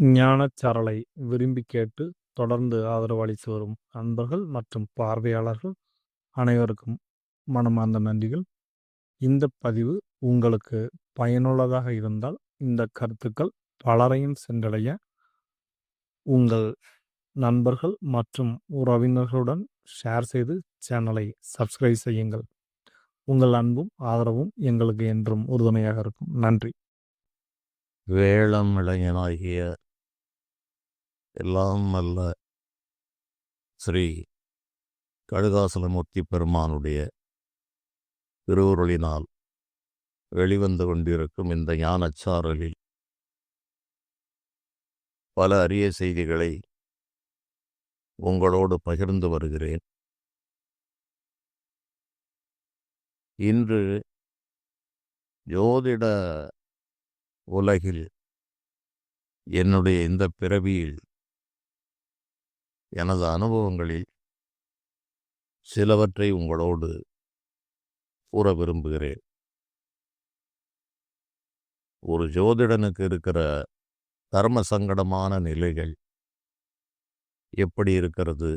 ஞானச்சாரலை விரும்பி கேட்டு தொடர்ந்து ஆதரவு அளித்து வரும் நண்பர்கள் மற்றும் பார்வையாளர்கள் அனைவருக்கும் மனமார்ந்த நன்றிகள். இந்த பதிவு உங்களுக்கு பயனுள்ளதாக இருந்தால் இந்த கருத்துக்கள் பலரையும் சென்றடைய உங்கள் நண்பர்கள் மற்றும் உறவினர்களுடன் ஷேர் செய்து சேனலை சப்ஸ்கிரைப் செய்யுங்கள். உங்கள் அன்பும் ஆதரவும் எங்களுக்கு என்றும் உறுதுணையாக இருக்கும். நன்றி. வேளம் இளைஞனாகிய எல்லாம் அல்ல ஸ்ரீ கடுகாசலமூர்த்தி பெருமானுடைய திருவுருளினால் வெளிவந்து கொண்டிருக்கும் இந்த ஞானச்சாரலில் பல அரிய செய்திகளை உங்களோடு பகிர்ந்து வருகிறேன். இன்று ஜோதிட உலகில் என்னுடைய இந்த பிறவியில் எனது அனுபவங்களில் சிலவற்றை உங்களோடு கூற விரும்புகிறேன். ஒரு ஜோதிடனுக்கு இருக்கிற தர்ம சங்கடமான நிலைகள் எப்படி இருக்கிறது,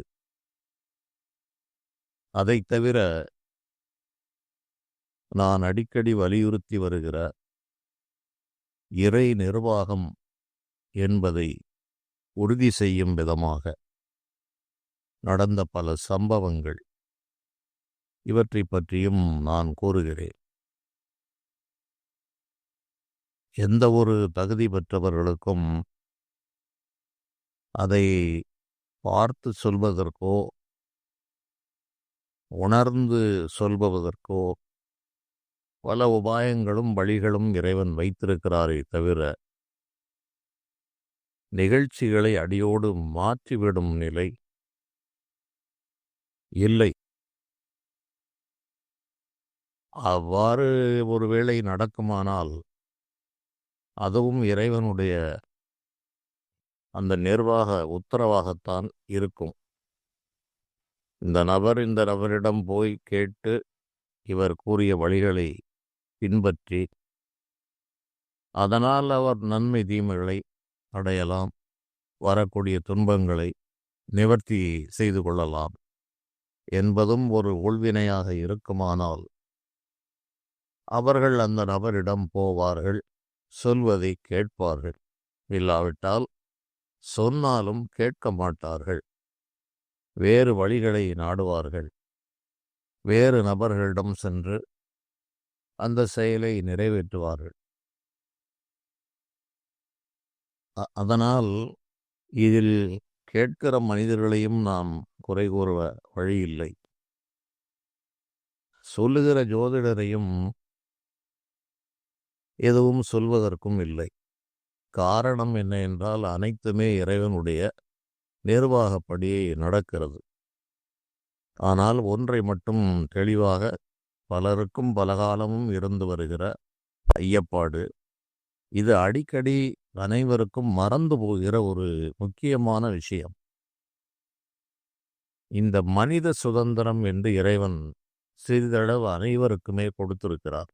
அதை தவிர நான் அடிக்கடி வலியுறுத்தி வருகிற இறை நிர்வாகம் என்பதை உறுதி செய்யும் விதமாக நடந்த பல சம்பவங்கள், இவற்றை பற்றியும் நான் கூறுகிறேன். எந்த ஒரு தகுதி பெற்றவர்களுக்கும் அதை பார்த்து சொல்வதற்கோ உணர்ந்து சொல்பவதற்கோ பல உபாயங்களும் வழிகளும் இறைவன் வைத்திருக்கிறாரே தவிர நிகழ்ச்சிகளை அடியோடு மாற்றிவிடும் நிலை இல்லை. அவ்வாறு ஒருவேளை நடக்குமானால் அதுவும் இறைவனுடைய அந்த நிர்வாக உத்தரவாகத்தான் இருக்கும். இந்த நபரிடம் போய் கேட்டு இவர் கூறிய வழிகளை பின்பற்றி அதனால் அவர் நன்மை தீமைகளை அடையலாம், வரக்கூடிய துன்பங்களை நிவர்த்தி செய்து கொள்ளலாம் என்பதும் ஒரு உள்வினையாக இருக்குமானால் அவர்கள் அந்த நபரிடம் போவார்கள், சொல்வதை கேட்பார்கள். இல்லாவிட்டால் சொன்னாலும் கேட்க மாட்டார்கள், வேறு வழிகளை நாடுவார்கள், வேறு நபர்களிடம் சென்று அந்த செயலை நிறைவேற்றுவார்கள். அதனால் இதில் கேட்கிற மனிதர்களையும் நாம் குறை கூற வழியில்லை, சொல்லுகிற ஜோதிடரையும் எதுவும் சொல்வதற்கும் இல்லை. காரணம் என்ன என்றால் அனைத்துமே இறைவனுடைய நிர்வாகப்படி நடக்கிறது. ஆனால் ஒன்றை மட்டும் தெளிவாக பலருக்கும் பலகாலமும் இருந்து வருகிற ஐயப்பாடு, இது அடிக்கடி அனைவருக்கும் மறந்து போகிற ஒரு முக்கியமான விஷயம். இந்த மனித சுதந்திரம் என்று இறைவன் சிறிதளவு அனைவருக்குமே கொடுத்திருக்கிறார்.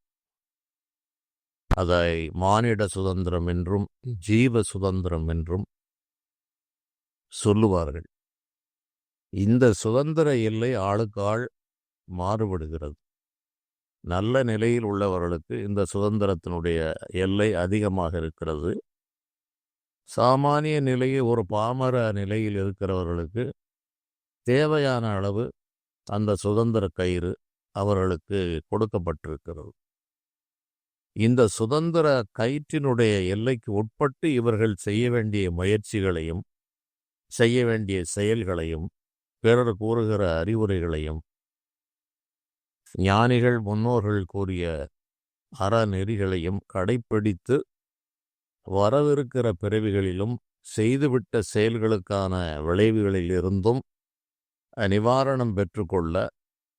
அதை மானிட சுதந்திரம் என்றும் ஜீவ சுதந்திரம் என்றும் சொல்லுவார்கள். இந்த சுதந்திர எல்லை ஆளுக்கு ஆள் மாறுபடுகிறது. நல்ல நிலையில் உள்ளவர்களுக்கு இந்த சுதந்திரத்தினுடைய எல்லை அதிகமாக இருக்கிறது. சாமானிய நிலையில் ஒரு பாமர நிலையில் இருக்கிறவர்களுக்கு தேவையான அளவு அந்த சுதந்திர கயிறு அவர்களுக்கு கொடுக்கப்பட்டிருக்கிறது. இந்த சுதந்திர கயிற்றினுடைய எல்லைக்கு உட்பட்டு இவர்கள் செய்ய வேண்டிய முயற்சிகளையும் செய்ய வேண்டிய செயல்களையும் பிறர் கூறுகிற அறிவுரைகளையும் ஞானிகள் முன்னோர்கள் கூறிய அறநெறிகளையும் கடைப்பிடித்து வரவிருக்கிற பிறவிகளிலும் செய்துவிட்ட செயல்களுக்கான விளைவுகளிலிருந்தும் நிவாரணம் பெற்றுக்கொள்ள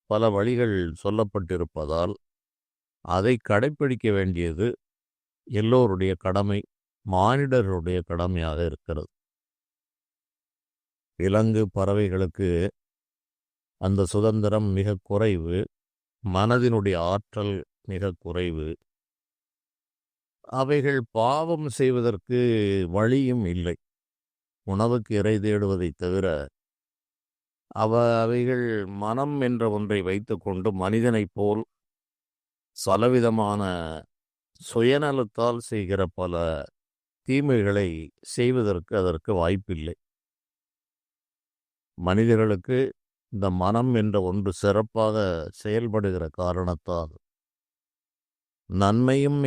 பல வழிகள் சொல்லப்பட்டிருப்பதால் அதை கடைப்பிடிக்க வேண்டியது எல்லோருடைய கடமை, மானிடர்களுடைய கடமையாக இருக்கிறது. விலங்கு பறவைகளுக்கு அந்த சுதந்திரம் மிக குறைவு, மனதினுடைய ஆற்றல் மிக குறைவு. அவைகள் பாவம் செய்வதற்கு வழியும் இல்லை. உணவுக்கு இறை தேடுவதைத் தவிர அவைகள் மனம் என்ற ஒன்றை வைத்துக்கொண்டு மனிதனைப் போல் பலவிதமான சுயநலத்தால் செய்கிற பல தீமைகளை செய்வதற்கு அதற்கு வாய்ப்பில்லை. மனிதர்களுக்கு இந்த மனம் என்ற ஒன்று சிறப்பாக செயல்படுகிற காரணத்தால் நன்மையும்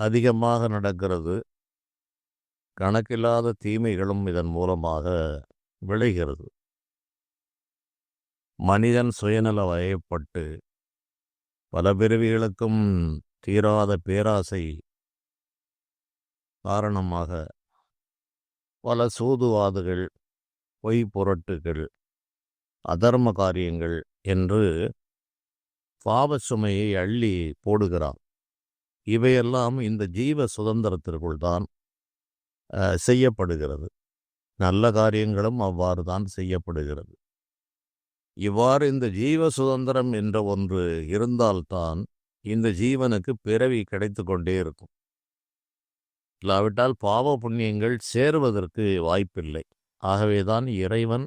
அதிகமாக நடக்கிறது, கணக்கில்லாத தீமைகளும் இதன் மூலமாக விளைகிறது. மனிதன் சுயநல வயப்பட்டு பல பிறவிகளுக்கும் தீராத பேராசை காரணமாக பல சூதுவாதுகள், பொய் புரட்டுகள், அதர்ம காரியங்கள் என்று பாவ சுமையை அள்ளி போடுகிறான். இவையெல்லாம் இந்த ஜீவ சுதந்திரத்திற்குள் தான் செய்யப்படுகிறது. நல்ல காரியங்களும் அவ்வாறு தான் செய்யப்படுகிறது. இவ்வாறு இந்த ஜீவ சுதந்திரம் என்ற ஒன்று இருந்தால்தான் இந்த ஜீவனுக்கு பிறவி கிடைத்து கொண்டே இருக்கும். இல்லாவிட்டால் பாவ புண்ணியங்கள் சேருவதற்கு வாய்ப்பில்லை. ஆகவேதான் இறைவன்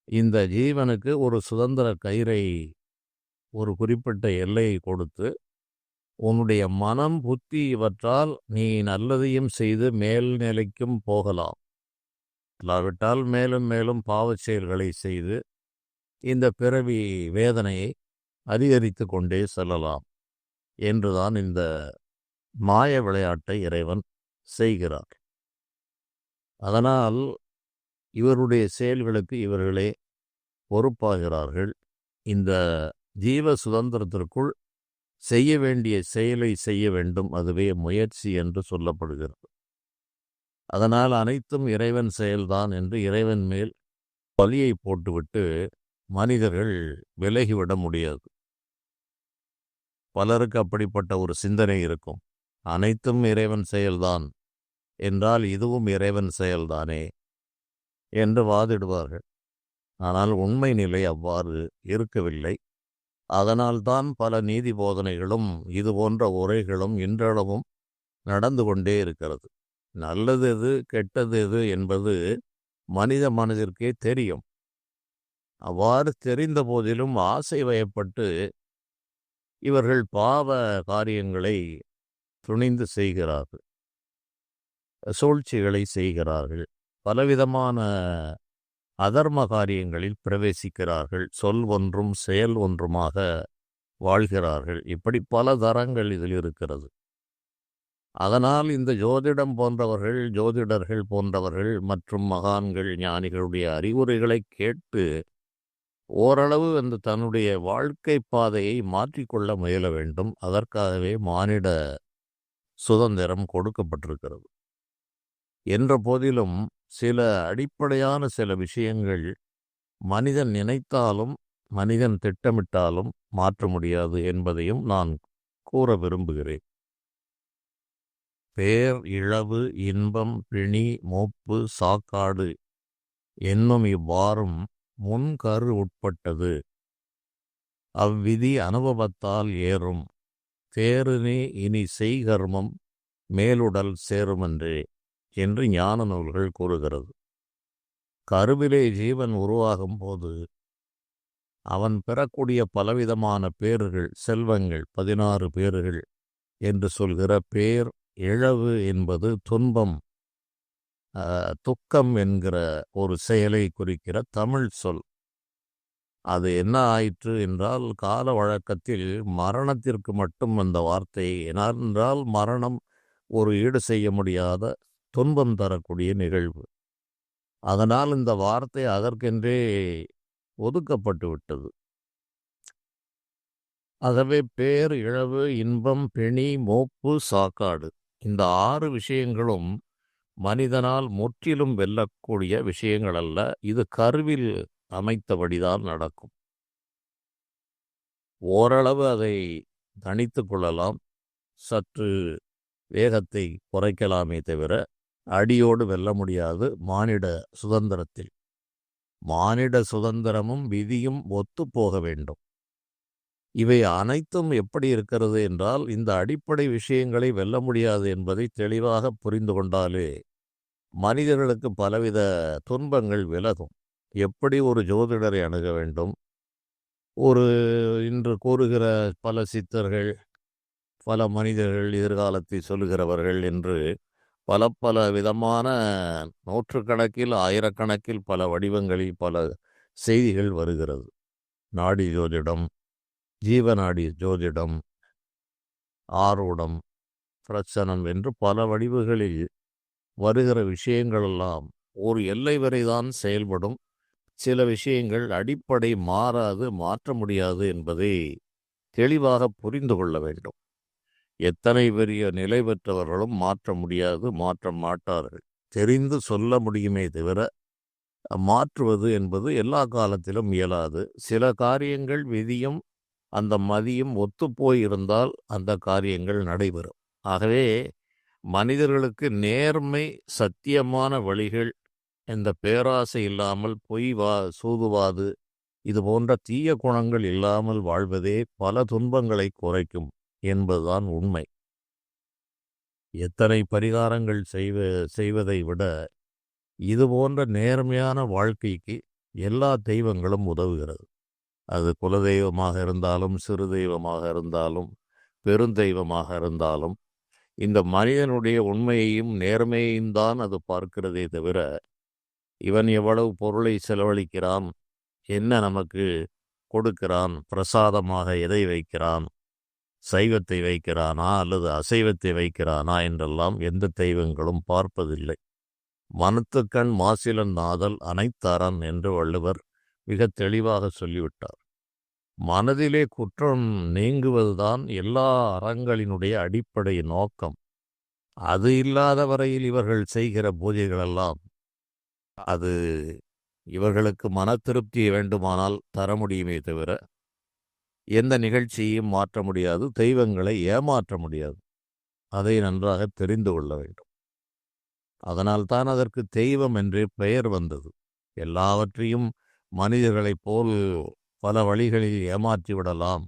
இந்த ஜீவனுக்கு ஒரு சுதந்திர கயிறை, ஒரு குறிப்பிட்ட எல்லையை கொடுத்து, உன்னுடைய மனம் புத்தி இவற்றால் நீ நல்லதையும் செய்து மேல்நிலைக்கும் போகலாம், இல்லாவிட்டால் மேலும் மேலும் பாவச் செயல்களை செய்து இந்த பிறவி வேதனையை அதிகரித்து கொண்டே செல்லலாம் என்றுதான் இந்த மாய விளையாட்டை இறைவன் செய்கிறார். அதனால் இவருடைய செயல்களுக்கு இவர்களே பொறுப்பாகிறார்கள். இந்த ஜீவ சுதந்திரத்திற்குள் செய்ய வேண்டிய செயலை செய்ய வேண்டும், அதுவே முயற்சி என்று சொல்லப்படுகிறது. அதனால் அனைத்தும் இறைவன் செயல்தான் என்று இறைவன் மேல் பலியை போட்டுவிட்டு மனிதர்கள் விலகிவிட முடியாது. பலருக்கு அப்படிப்பட்ட ஒரு சிந்தனை இருக்கும். அனைத்தும் இறைவன் செயல்தான் என்றால் இதுவும் இறைவன் செயல்தானே என்று வாதிடுவார்கள். ஆனால் உண்மை நிலை அவ்வாறு இருக்கவில்லை. அதனால்தான் பல நீதி போதனைகளும் இது போன்ற உரைகளும் இன்றளவும் நடந்து கொண்டே இருக்கிறது. நல்லது எது கெட்டது எது என்பது மனித மனதிற்கே தெரியும். அவ்வாறு தெரிந்த போதிலும் ஆசை வயப்பட்டு இவர்கள் பாவ காரியங்களை துணிந்து செய்கிறார்கள், சூழ்ச்சிகளை செய்கிறார்கள், பலவிதமான அதர்ம காரியங்களில் பிரவேசிக்கிறார்கள், சொல் ஒன்றும் செயல் ஒன்றுமாக வாழ்கிறார்கள். இப்படி பல தரங்கள் இதில் இருக்கிறது. அதனால் இந்த ஜோதிடர்கள் போன்றவர்கள் மற்றும் மகான்கள், ஞானிகளுடைய அறிவுரைகளை கேட்டு ஓரளவு அந்த தன்னுடைய வாழ்க்கை பாதையை மாற்றிக்கொள்ள முயல வேண்டும். அதற்காகவே மானிட சுதந்திரம் கொடுக்கப்பட்டிருக்கிறது. என்ற போதிலும் சில அடிப்படையான சில விஷயங்கள் மனிதன் நினைத்தாலும் மனிதன் திட்டமிட்டாலும் மாற்ற முடியாது என்பதையும் நான் கூற விரும்புகிறேன். பேர், இழவு, இன்பம், பிணி, மூப்பு, சாக்காடு என்னும் இவ்வாறும் முன்கரு உட்பட்டது. அவ்விதி அனுபவத்தால் ஏறும். தேறுநே இனி செய்கர்மம் மேலுடல் சேருமன்றே என்று ஞான நூல்கள் கூறுகிறது. கருவிலே ஜீவன் உருவாகும் போது அவன் பெறக்கூடிய பலவிதமான பேறுகள், செல்வங்கள், 16 பேறுகள் என்று சொல்கிற பேர் இழவு என்பது துன்பம், துக்கம் என்கிற ஒரு செயலை குறிக்கிற தமிழ் சொல். அது என்ன ஆயிற்று என்றால், கால வழக்கத்தில் மரணத்திற்கு மட்டும் அந்த வார்த்தை. ஏனென்றால் மரணம் ஒரு ஈடு செய்ய முடியாத துன்பம் தரக்கூடிய நிகழ்வு. அதனால் இந்த வார்த்தை அதற்கென்றே ஒதுக்கப்பட்டு விட்டது. ஆகவே பேர், இழவு, இன்பம், பிணி, மூப்பு, சாக்காடு இந்த 6 விஷயங்களும் மனிதனால் முற்றிலும் வெல்லக்கூடிய விஷயங்கள் அல்ல. இது கருவில் அமைத்தபடிதான் நடக்கும். ஓரளவு அதை தணித்து கொள்ளலாம், சற்று வேகத்தை குறைக்கலாமே தவிர அடியோடு வெல்ல முடியாது. மானிட சுதந்திரத்தில் மானிட சுதந்திரமும் விதியும் ஒத்து போக வேண்டும். இவை அனைத்தும் எப்படி இருக்கிறது என்றால், இந்த அடிப்படை விஷயங்களை வெல்ல முடியாது என்பதை தெளிவாக புரிந்து கொண்டாலே, மனிதர்களுக்கு பலவித துன்பங்கள் விலகும். எப்படி ஒரு ஜோதிடரை அணுக வேண்டும், ஒரு இன்று கூறுகிற பல சித்தர்கள், பல மனிதர்கள், எதிர்காலத்தை சொல்லுகிறவர்கள் என்று பல பல விதமான நூற்றுக்கணக்கில், ஆயிரக்கணக்கில் பல வடிவங்களில் பல செய்திகள் வருகிறது. நாடி ஜோதிடம், ஜீவநாடி ஜோதிடம், ஆரூடம், பிரச்சனம் என்று பல வடிவுகளில் வருகிற விஷயங்களெல்லாம் ஒரு எல்லை வரைதான் செயல்படும். சில விஷயங்கள் அடிப்படை மாறாது, மாற்ற முடியாது என்பதை தெளிவாக புரிந்து கொள்ள வேண்டும். எத்தனை பெரிய நிலை பெற்றவர்களும் மாற்ற முடியாது, மாற்ற மாட்டார்கள். தெரிந்து சொல்ல முடியுமே தவிர, மாற்றுவது என்பது எல்லா காலத்திலும் இயலாது. சில காரியங்கள் விதியும் அந்த மதியும் ஒத்துப்போய் இருந்தால் அந்த காரியங்கள் நடைபெறும். ஆகவே மனிதர்களுக்கு நேர்மை, சத்தியமான வழிகள், இந்த பேராசை இல்லாமல் சூதுவாது இது போன்ற தீய குணங்கள் இல்லாமல் வாழ்வதே பல துன்பங்களை குறைக்கும் என்பதுதான் உண்மை. எத்தனை பரிகாரங்கள் செய்வதை விட இது போன்ற நேர்மையான வாழ்க்கைக்கு எல்லா தெய்வங்களும் உதவுகிறது. அது குலதெய்வமாக இருந்தாலும், சிறு தெய்வமாக இருந்தாலும், பெருந்தெய்வமாக இருந்தாலும், இந்த மனிதனுடைய உண்மையையும் நேர்மையையும் தான் அது பார்க்கிறதே தவிர, இவன் எவ்வளவு பொருளை செலவழிக்கிறான், என்ன நமக்கு கொடுக்கிறான், பிரசாதமாக எதை வைக்கிறான், சைவத்தை வைக்கிறானா அல்லது அசைவத்தை வைக்கிறானா என்றெல்லாம் எந்த தெய்வங்களும் பார்ப்பதில்லை. மனத்துக்கண் மாசிலன் நாதல் அனைத்தரன் என்று வள்ளுவர் மிக தெளிவாக சொல்லிவிட்டார். மனதிலே குற்றம் நீங்குவதுதான் எல்லா அறங்களினுடைய அடிப்படை நோக்கம். அது இல்லாத வரையில் இவர்கள் செய்கிற பூஜைகளெல்லாம் அது இவர்களுக்கு மன திருப்தியை வேண்டுமானால் தர முடியுமே தவிர எந்த நிகழ்ச்சியையும் மாற்ற முடியாது, தெய்வங்களை ஏமாற்ற முடியாது. அதை நன்றாக தெரிந்து கொள்ள வேண்டும். அதனால்தான் அதற்கு தெய்வம் என்றே பெயர் வந்தது. எல்லாவற்றையும் மனிதர்களைப் போல் பல வழிகளில் ஏமாற்றி விடலாம்.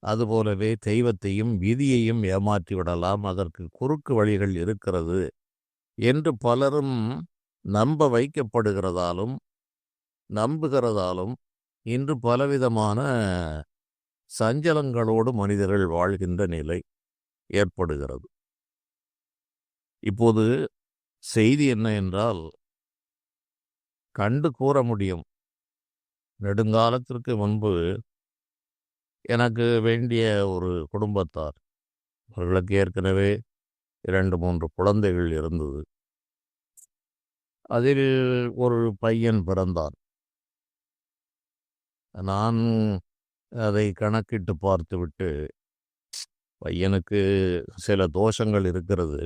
அதுபோலவே தெய்வத்தையும் விதியையும் ஏமாற்றி விடலாம். அதற்கு குறுக்கு வழிகள் இருக்கிறது என்று பலரும் நம்ப வைக்கப்படுகிறதாலும் நம்புகிறதாலும் இன்று பலவிதமான சஞ்சலங்களோடு மனிதர்கள் வாழ்கின்ற நிலை ஏற்படுகிறது. இப்போது செய்தி என்ன என்றால், கண்டு கூற முடியும். நெடுங்காலத்திற்கு முன்பு எனக்கு வேண்டிய ஒரு குடும்பத்தார், அவர்களுக்கு ஏற்கனவே 2-3 குழந்தைகள் இருந்தது. அதில் ஒரு பையன் பிறந்தான். நான் அதை கணக்கிட்டு பார்த்துவிட்டு, பையனுக்கு சில தோஷங்கள் இருக்கிறது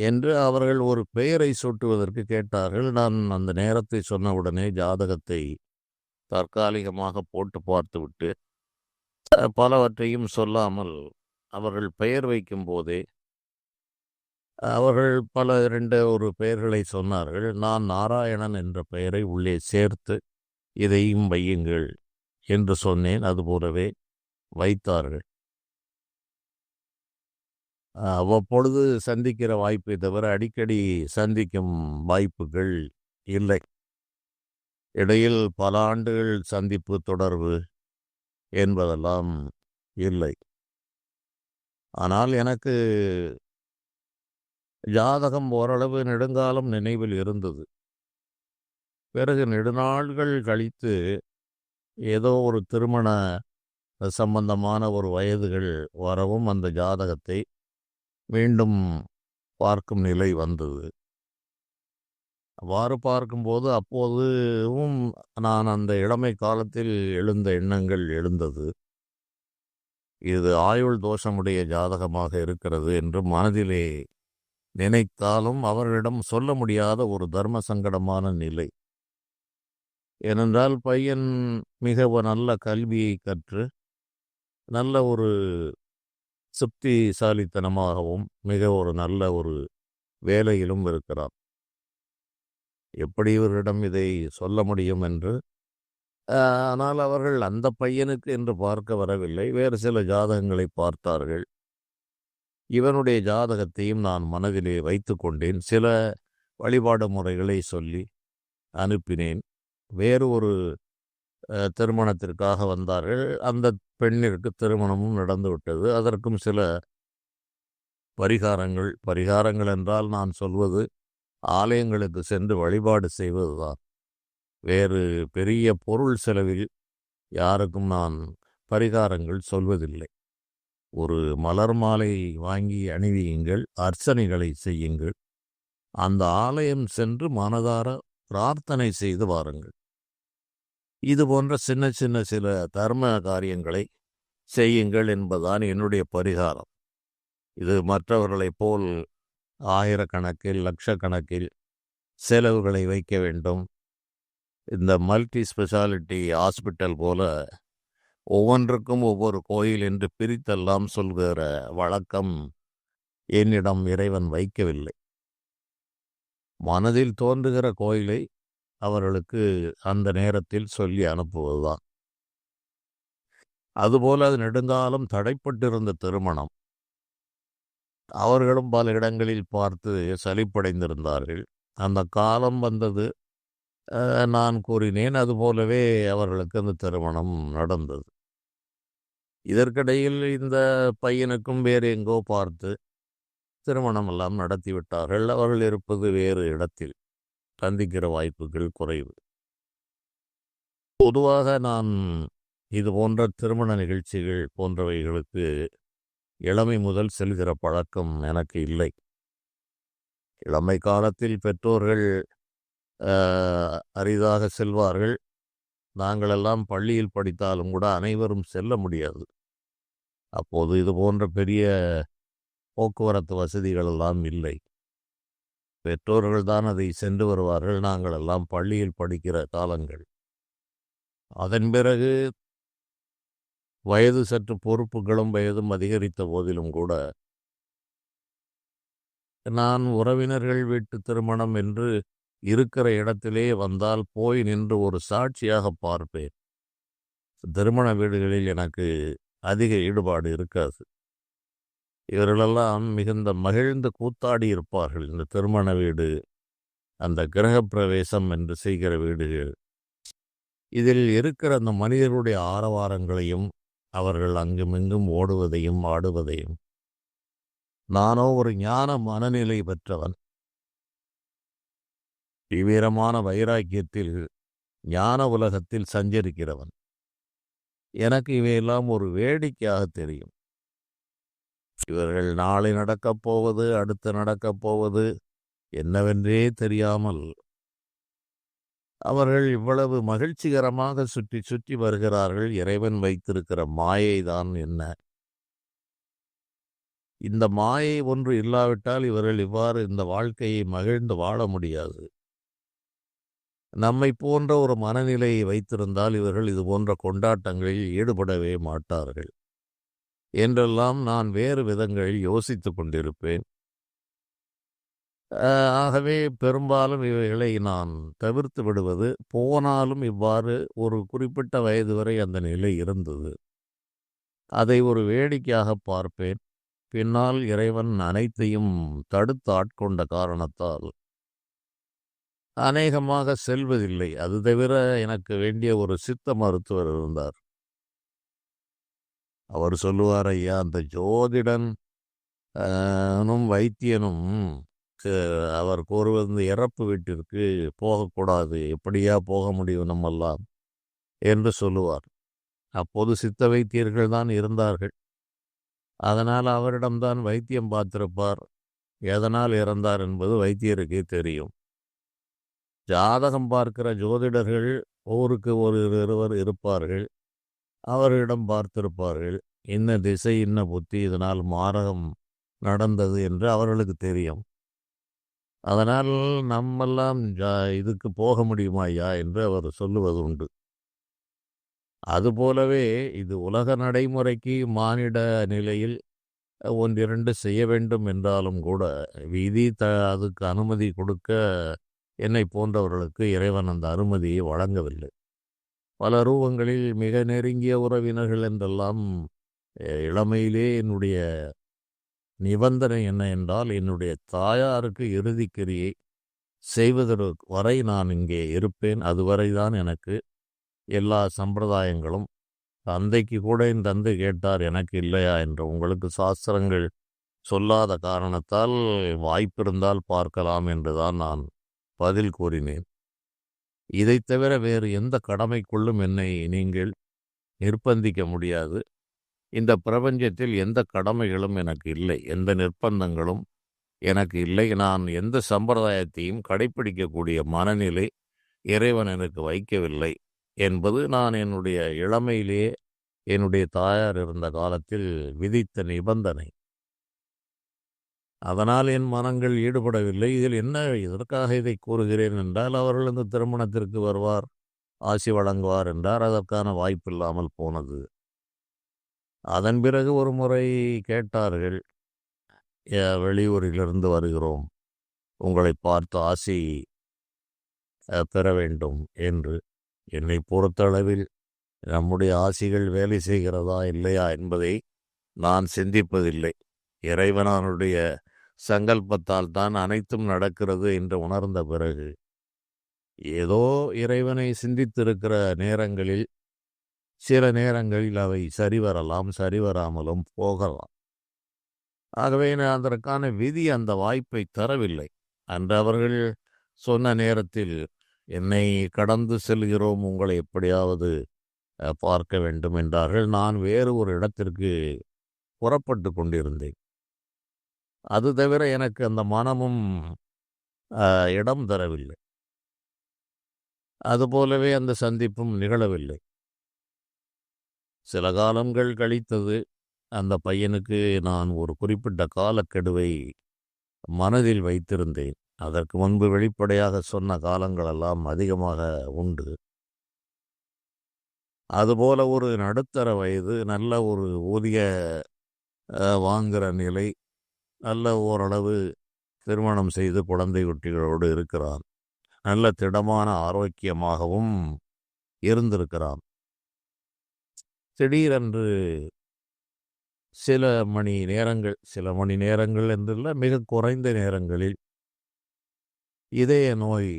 என்று அவர்கள் ஒரு பெயரை சூட்டுவதற்கு கேட்டார்கள். நான் அந்த நேரத்தை சொன்னவுடனே ஜாதகத்தை தற்காலிகமாக போட்டு பார்த்துவிட்டு, பலவற்றையும் சொல்லாமல் அவர்கள் பெயர் வைக்கும் போதே அவர்கள் பல 2 ஒரு பெயர்களை சொன்னார்கள். நான் நாராயணன் என்ற பெயரை உள்ளே சேர்த்து இதையும் வையுங்கள் என்று சொன்னேன். அதுபோலவே வைத்தார்கள். அவ்வப்பொழுது சந்திக்கிற வாய்ப்பை தவிர அடிக்கடி சந்திக்கும் வாய்ப்புகள் இல்லை. இடையில் பல ஆண்டுகள் சந்திப்பு தொடர்பு என்பதெல்லாம் இல்லை. ஆனால் எனக்கு ஜாதகம் ஓரளவு நெடுங்காலம் நினைவில் இருந்தது. பிறகு நெடுநாள்கள் கழித்து ஏதோ ஒரு திருமண சம்பந்தமான ஒரு வயதுகள் வரவும் அந்த ஜாதகத்தை மீண்டும் பார்க்கும் நிலை வந்தது. அவ்வாறு பார்க்கும்போது அப்போதும் நான் அந்த இளமை காலத்தில் எழுந்த எண்ணங்கள் எழுந்தது. இது ஆயுள் தோஷமுடைய ஜாதகமாக இருக்கிறது என்று மனதிலே நினைத்தாலும் அவர்களிடம் சொல்ல முடியாத ஒரு தர்ம சங்கடமான நிலை. ஏனென்றால் பையன் மிக நல்ல கல்வியை கற்று நல்ல ஒரு சுப்திசாலித்தனமாகவும் மிக ஒரு நல்ல ஒரு வேலையிலும் இருக்கிறான். எப்படி இவரிடம் இதை சொல்ல முடியும் என்று ஆனால் அவர்கள் அந்த பையனுக்கு என்று பார்க்க வரவில்லை. வேறு சில ஜாதகங்களை பார்த்தார்கள். இவனுடைய ஜாதகத்தையும் நான் மனதிலே வைத்துக் கொண்டேன். சில வழிபாடு முறைகளை சொல்லி அனுப்பினேன். வேறு ஒரு திருமணத்திற்காக வந்தார்கள். அந்த பெண்ணிற்கு திருமணமும் நடந்துவிட்டது. அதற்கும் சில பரிகாரங்கள் என்றால் நான் சொல்வது ஆலயங்களுக்கு சென்று வழிபாடு செய்வதுதான். வேறு பெரிய பொருள் செலவில் யாருக்கும் நான் பரிகாரங்கள் சொல்வதில்லை. ஒரு மலர் மாலை வாங்கி அணிவியுங்கள், அர்ச்சனைகளை செய்யுங்கள், அந்த ஆலயம் சென்று மனதார பிரார்த்தனை செய்து வாருங்கள். இது போன்ற சின்ன சின்ன சில தர்ம காரியங்களை செய்யுங்கள் என்பதுதான் என்னுடைய பரிகாரம். இது மற்றவர்களைப் போல் ஆயிரக்கணக்கில் லட்சக்கணக்கில் செலவுகளை வைக்க வேண்டும். இந்த மல்டி ஸ்பெஷாலிட்டி ஹாஸ்பிட்டல் போல ஒவ்வொன்றுக்கும் ஒவ்வொரு கோயில் என்று பிரித்தெல்லாம் சொல்கிற வழக்கம் என்னிடம் இறைவன் வைக்கவில்லை. மனதில் தோன்றுகிற கோயிலை அவர்களுக்கு அந்த நேரத்தில் சொல்லி அனுப்புவதுதான். அதுபோல அது நெடுங்காலம் தடைப்பட்டிருந்த திருமணம். அவர்களும் பல இடங்களில் பார்த்து சலிப்படைந்திருந்தார்கள். அந்த காலம் வந்தது. நான் கூறினேன். அதுபோலவே அவர்களுக்கு அந்த திருமணம் நடந்தது. இதற்கிடையில் இந்த பையனுக்கும் வேறு எங்கோ பார்த்து திருமணம் எல்லாம் நடத்திவிட்டார்கள். அவர்கள் இருப்பது வேறு இடத்தில். சந்திக்கிற வாய்ப்புகள் குறைவு. பொதுவாக நான் இது போன்ற திருமண நிகழ்ச்சிகள் போன்றவைகளுக்கு இளமை முதல் செல்கிற பழக்கம் எனக்கு இல்லை. இளமை காலத்தில் பெற்றோர்கள் அரிதாக செல்வார்கள். நாங்களெல்லாம் பள்ளியில் படித்தாலும் கூட அனைவரும் செல்ல முடியாது. அப்போது இது போன்ற பெரிய போக்குவரத்து வசதிகள் எல்லாம் இல்லை. பெற்றோர்கள் தான் அதை சென்று வருவார்கள். நாங்கள் எல்லாம் பள்ளியில் படிக்கிற காலங்கள். அதன் பிறகு வயது சற்று பொறுப்புகளும் வயதும் அதிகரித்த போதிலும் கூட நான் உறவினர்கள் வீட்டு திருமணம் என்று இருக்கிற இடத்திலே வந்தால் போய் நின்று ஒரு சாட்சியாக பார்ப்பேன். திருமண வீடுகளில் எனக்கு அதிக ஈடுபாடு இருக்காது. இவர்களெல்லாம் மிகுந்த மகிழ்ந்து கூத்தாடி இருப்பார்கள். இந்த திருமண வீடு, அந்த கிரகப்பிரவேசம் என்று செய்கிற வீடுகள், இதில் இருக்கிற அந்த மனிதர்களுடைய ஆரவாரங்களையும் அவர்கள் அங்குமிங்கும் ஓடுவதையும் ஆடுவதையும், நானோ ஒரு ஞான மனநிலை பெற்றவன், தீவிரமான வைராக்கியத்தில் ஞான உலகத்தில் சஞ்சரிக்கிறவன். எனக்கு இவையெல்லாம் ஒரு வேடிக்கையாக தெரியும். இவர்கள் நாளை நடக்கப் போவது, அடுத்து நடக்கப் போவது என்னவென்றே தெரியாமல் அவர்கள் இவ்வளவு மகிழ்ச்சிகரமாக சுற்றி சுற்றி வருகிறார்கள். இறைவன் வைத்திருக்கிற மாயைதான் என்ன? இந்த மாயை ஒன்று இல்லாவிட்டால் இவர்கள் இவ்வாறு இந்த வாழ்க்கையை மகிழ்ந்து வாழ முடியாது. நம்மை போன்ற ஒரு மனநிலையை வைத்திருந்தால் இவர்கள் இது போன்ற கொண்டாட்டங்களில் ஈடுபடவே மாட்டார்கள் என்றெல்லாம் நான் வேறு விதங்களில் யோசித்து கொண்டிருப்பேன். ஆகவே பெரும்பாலும் இவைகளை நான் தவிர்த்து விடுவது. போனாலும் இவ்வாறு ஒரு குறிப்பிட்ட வயது வரை அந்த நிலை இருந்தது. அதை ஒரு வேடிக்கையாக பார்ப்பேன். பின்னால் இறைவன் அனைத்தையும் தடுத்து ஆட்கொண்ட காரணத்தால் அநேகமாக செல்வதில்லை. அது தவிர எனக்கு வேண்டிய ஒரு சித்த மருத்துவர் இருந்தார். அவர் சொல்லுவார், ஐயா, அந்த ஜோதிடன் வைத்தியனும் அவர் கூறுவது இந்த இறப்பு வீட்டிற்கு போகக்கூடாது, எப்படியா போக முடியும் நம்மெல்லாம் என்று சொல்லுவார். அப்போது சித்த வைத்தியர்கள் தான் இருந்தார்கள். அதனால் அவரிடம்தான் வைத்தியம் பார்த்திருப்பார். எதனால் இறந்தார் என்பது வைத்தியருக்கே தெரியும். ஜாதகம் பார்க்கிற ஜோதிடர்கள் ஊருக்கு ஒரு இருவர் இருப்பார்கள். அவர்களிடம் பார்த்திருப்பார்கள். இன்ன திசை இன்ன புத்தி, இதனால் மாரகம் நடந்தது என்று அவர்களுக்கு தெரியும். அதனால் நம்மெல்லாம் இதுக்கு போக முடியுமா ஐயா என்று அவர் சொல்லுவது உண்டு. அதுபோலவே இது உலக நடைமுறைக்கு மானிட நிலையில் ஒன்றிரண்டு செய்ய வேண்டும் என்றாலும் கூட விதி அதுக்கு அனுமதி கொடுக்க என்னை போன்றவர்களுக்கு இறைவன் அந்த அனுமதியை வழங்கவில்லை. பல ரூபங்களில் மிக நெருங்கிய உறவினர்கள் என்றெல்லாம் இளமையிலே என்னுடைய நிபந்தனை என்ன என்றால், என்னுடைய தாயாருக்கு இறுதிக்கிரியை செய்வதற்கு வரை நான் இங்கே இருப்பேன். அதுவரைதான் எனக்கு எல்லா சம்பிரதாயங்களும். தந்தைக்கு கூட என் தந்தை கேட்டார், எனக்கு இல்லையா என்று. உங்களுக்கு சாஸ்திரங்கள் சொல்லாத காரணத்தால் வாய்ப்பிருந்தால் பார்க்கலாம் என்றுதான் நான் பதில் கூறினேன். இதைத் தவிர வேறு எந்த கடமைக்குள்ளும் என்னை நீங்கள் நிர்பந்திக்க முடியாது. இந்த பிரபஞ்சத்தில் எந்த கடமைகளும் எனக்கு இல்லை, எந்த நிர்பந்தங்களும் எனக்கு இல்லை. நான் எந்த சம்பிரதாயத்தையும் கடைப்பிடிக்கக்கூடிய மனநிலை இறைவன் எனக்கு வைக்கவில்லை என்பது நான் என்னுடைய இளமையிலேயே என்னுடைய தாயார் இருந்த காலத்தில் விதித்த நிபந்தனை. அதனால் என் மனங்கள் ஈடுபடவில்லை. இதில் என்ன, எதற்காக இதை கூறுகிறேன் என்றால், அவர்கள் இந்த திருமணத்திற்கு வருவார், ஆசி வழங்குவார் என்றார். அதற்கான வாய்ப்பில்லாமல் போனது. அதன் பிறகு ஒரு முறை கேட்டார்கள், வெளியூரிலிருந்து வருகிறோம், உங்களை பார்த்து ஆசி பெற வேண்டும் என்று. என்னை பொறுத்தளவில் நம்முடைய ஆசிகள் வேலை செய்கிறதா இல்லையா என்பதை நான் சிந்திப்பதில்லை. இறைவனுடைய சங்கல்பத்தால் தான் அனைத்தும் நடக்கிறது என்று உணர்ந்த பிறகு, ஏதோ இறைவனை சிந்தித்திருக்கிற நேரங்களில் சில நேரங்களில் அவை சரிவரலாம், சரிவராமலும் போகலாம். ஆகவே நான் அதற்கான விதி அந்த வாய்ப்பை தரவில்லை. அன்று அவர்கள் சொன்ன நேரத்தில், என்னை கடந்து செல்கிறோம், உங்களை எப்படியாவது பார்க்க வேண்டும் என்றார்கள். நான் வேறு ஒரு இடத்திற்கு புறப்பட்டு கொண்டிருந்தேன். அது தவிர எனக்கு அந்த மனமும் இடம் தரவில்லை. அதுபோலவே அந்த சந்திப்பும் நிகழவில்லை. சில காலங்கள் கழித்தது. அந்த பையனுக்கு நான் ஒரு குறிப்பிட்ட காலக்கெடுவை மனதில் வைத்திருந்தேன். அதற்கு முன்பு வெளிப்படையாக சொன்ன காலங்களெல்லாம் அதிகமாக உண்டு. அதுபோல ஒரு நடுத்தர வயது, நல்ல ஒரு ஊதிய வாங்குகிற நிலை, நல்ல ஓரளவு திருமணம் செய்து குழந்தை குட்டிகளோடு இருக்கிறான். நல்ல திடமான ஆரோக்கியமாகவும் இருந்திருக்கிறான். திடீரென்று சில மணி நேரங்கள் என்றில்ல, மிக குறைந்த நேரங்களில் இதய நோய்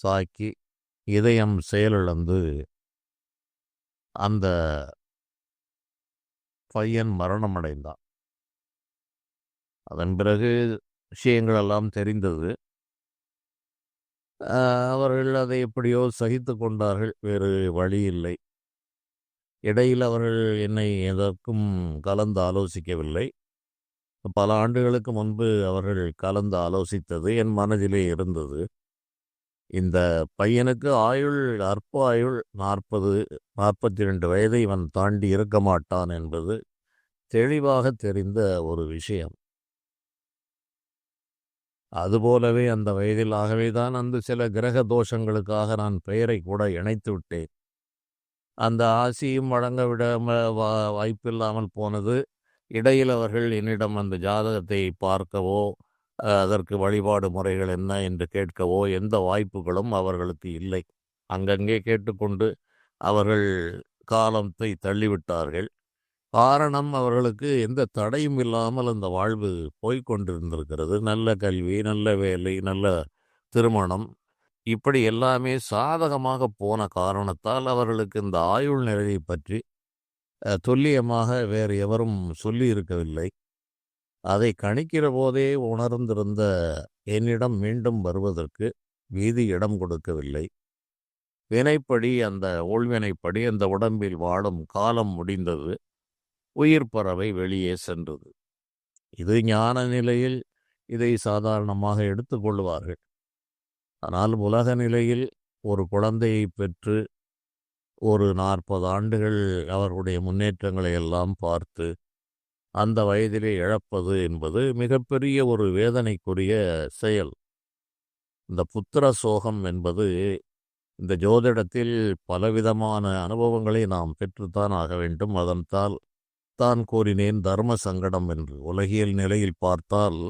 தாக்கி இதயம் செயலிழந்து அந்த பையன் மரணமடைந்தான். அதன் பிறகு விஷயங்கள் எல்லாம் தெரிந்தது. அவர்கள் அதை எப்படியோ சகித்து கொண்டார்கள். வேறு வழி இல்லை. இடையில் அவர்கள் என்னை எதற்கும் கலந்து ஆலோசிக்கவில்லை. பல ஆண்டுகளுக்கு முன்பு அவர்கள் கலந்து ஆலோசித்தது என் மனதிலே இருந்தது. இந்த பையனுக்கு ஆயுள், அற்ப ஆயுள், 42 வயதை இவன் தாண்டி இருக்க மாட்டான் என்பது தெளிவாக தெரிந்த ஒரு விஷயம். அதுபோலவே அந்த வயதில், ஆகவேதான் அந்த சில கிரக தோஷங்களுக்காக நான் பெயரை கூட இணைத்து விட்டேன். அந்த ஆசியும் வழங்க விட வாய்ப்பில்லாமல் போனது. இடையில் அவர்கள் என்னிடம் அந்த ஜாதகத்தை பார்க்கவோ, அதற்கு வழிபாடு முறைகள் என்ன என்று கேட்கவோ எந்த வாய்ப்புகளும் அவர்களுக்கு இல்லை. அங்கங்கே கேட்டுக்கொண்டு அவர்கள் காலத்தை தள்ளிவிட்டார்கள். காரணம், அவர்களுக்கு எந்த தடையும் இல்லாமல் அந்த வாழ்வு போய்கொண்டிருந்திருக்கிறது. நல்ல கல்வி, நல்ல வேலை, நல்ல திருமணம், இப்படி எல்லாமே சாதகமாக போன காரணத்தால் அவர்களுக்கு இந்த ஆயுள் நிலையை பற்றி துல்லியமாக வேறு எவரும் சொல்லி இருக்கவில்லை. அதை கணிக்கிற போதே உணர்ந்திருந்த என்னிடம் மீண்டும் வருவதற்கு வீதி இடம் கொடுக்கவில்லை. வினைப்படி, அந்த ஊழ்வினைப்படி அந்த உடம்பில் வாழும் காலம் முடிந்தது. உயிர் பறவை வெளியே சென்றது. இது ஞான நிலையில் இதை சாதாரணமாக எடுத்துக்கொள்வார்கள். ஆனால் உலக நிலையில் ஒரு குழந்தையை பெற்று ஒரு 40 ஆண்டுகள் அவர்களுடைய முன்னேற்றங்களை எல்லாம் பார்த்து அந்த வயதிலே இழப்பது என்பது மிகப்பெரிய ஒரு வேதனைக்குரிய செயல். இந்த புத்திர சோகம் என்பது இந்த ஜோதிடத்தில் பலவிதமான அனுபவங்களை நாம் பெற்றுத்தான் ஆக வேண்டும். அதனால் தான் கூறினேன் தர்ம சங்கடம் என்று. உலகியல் நிலையில் பார்த்தால்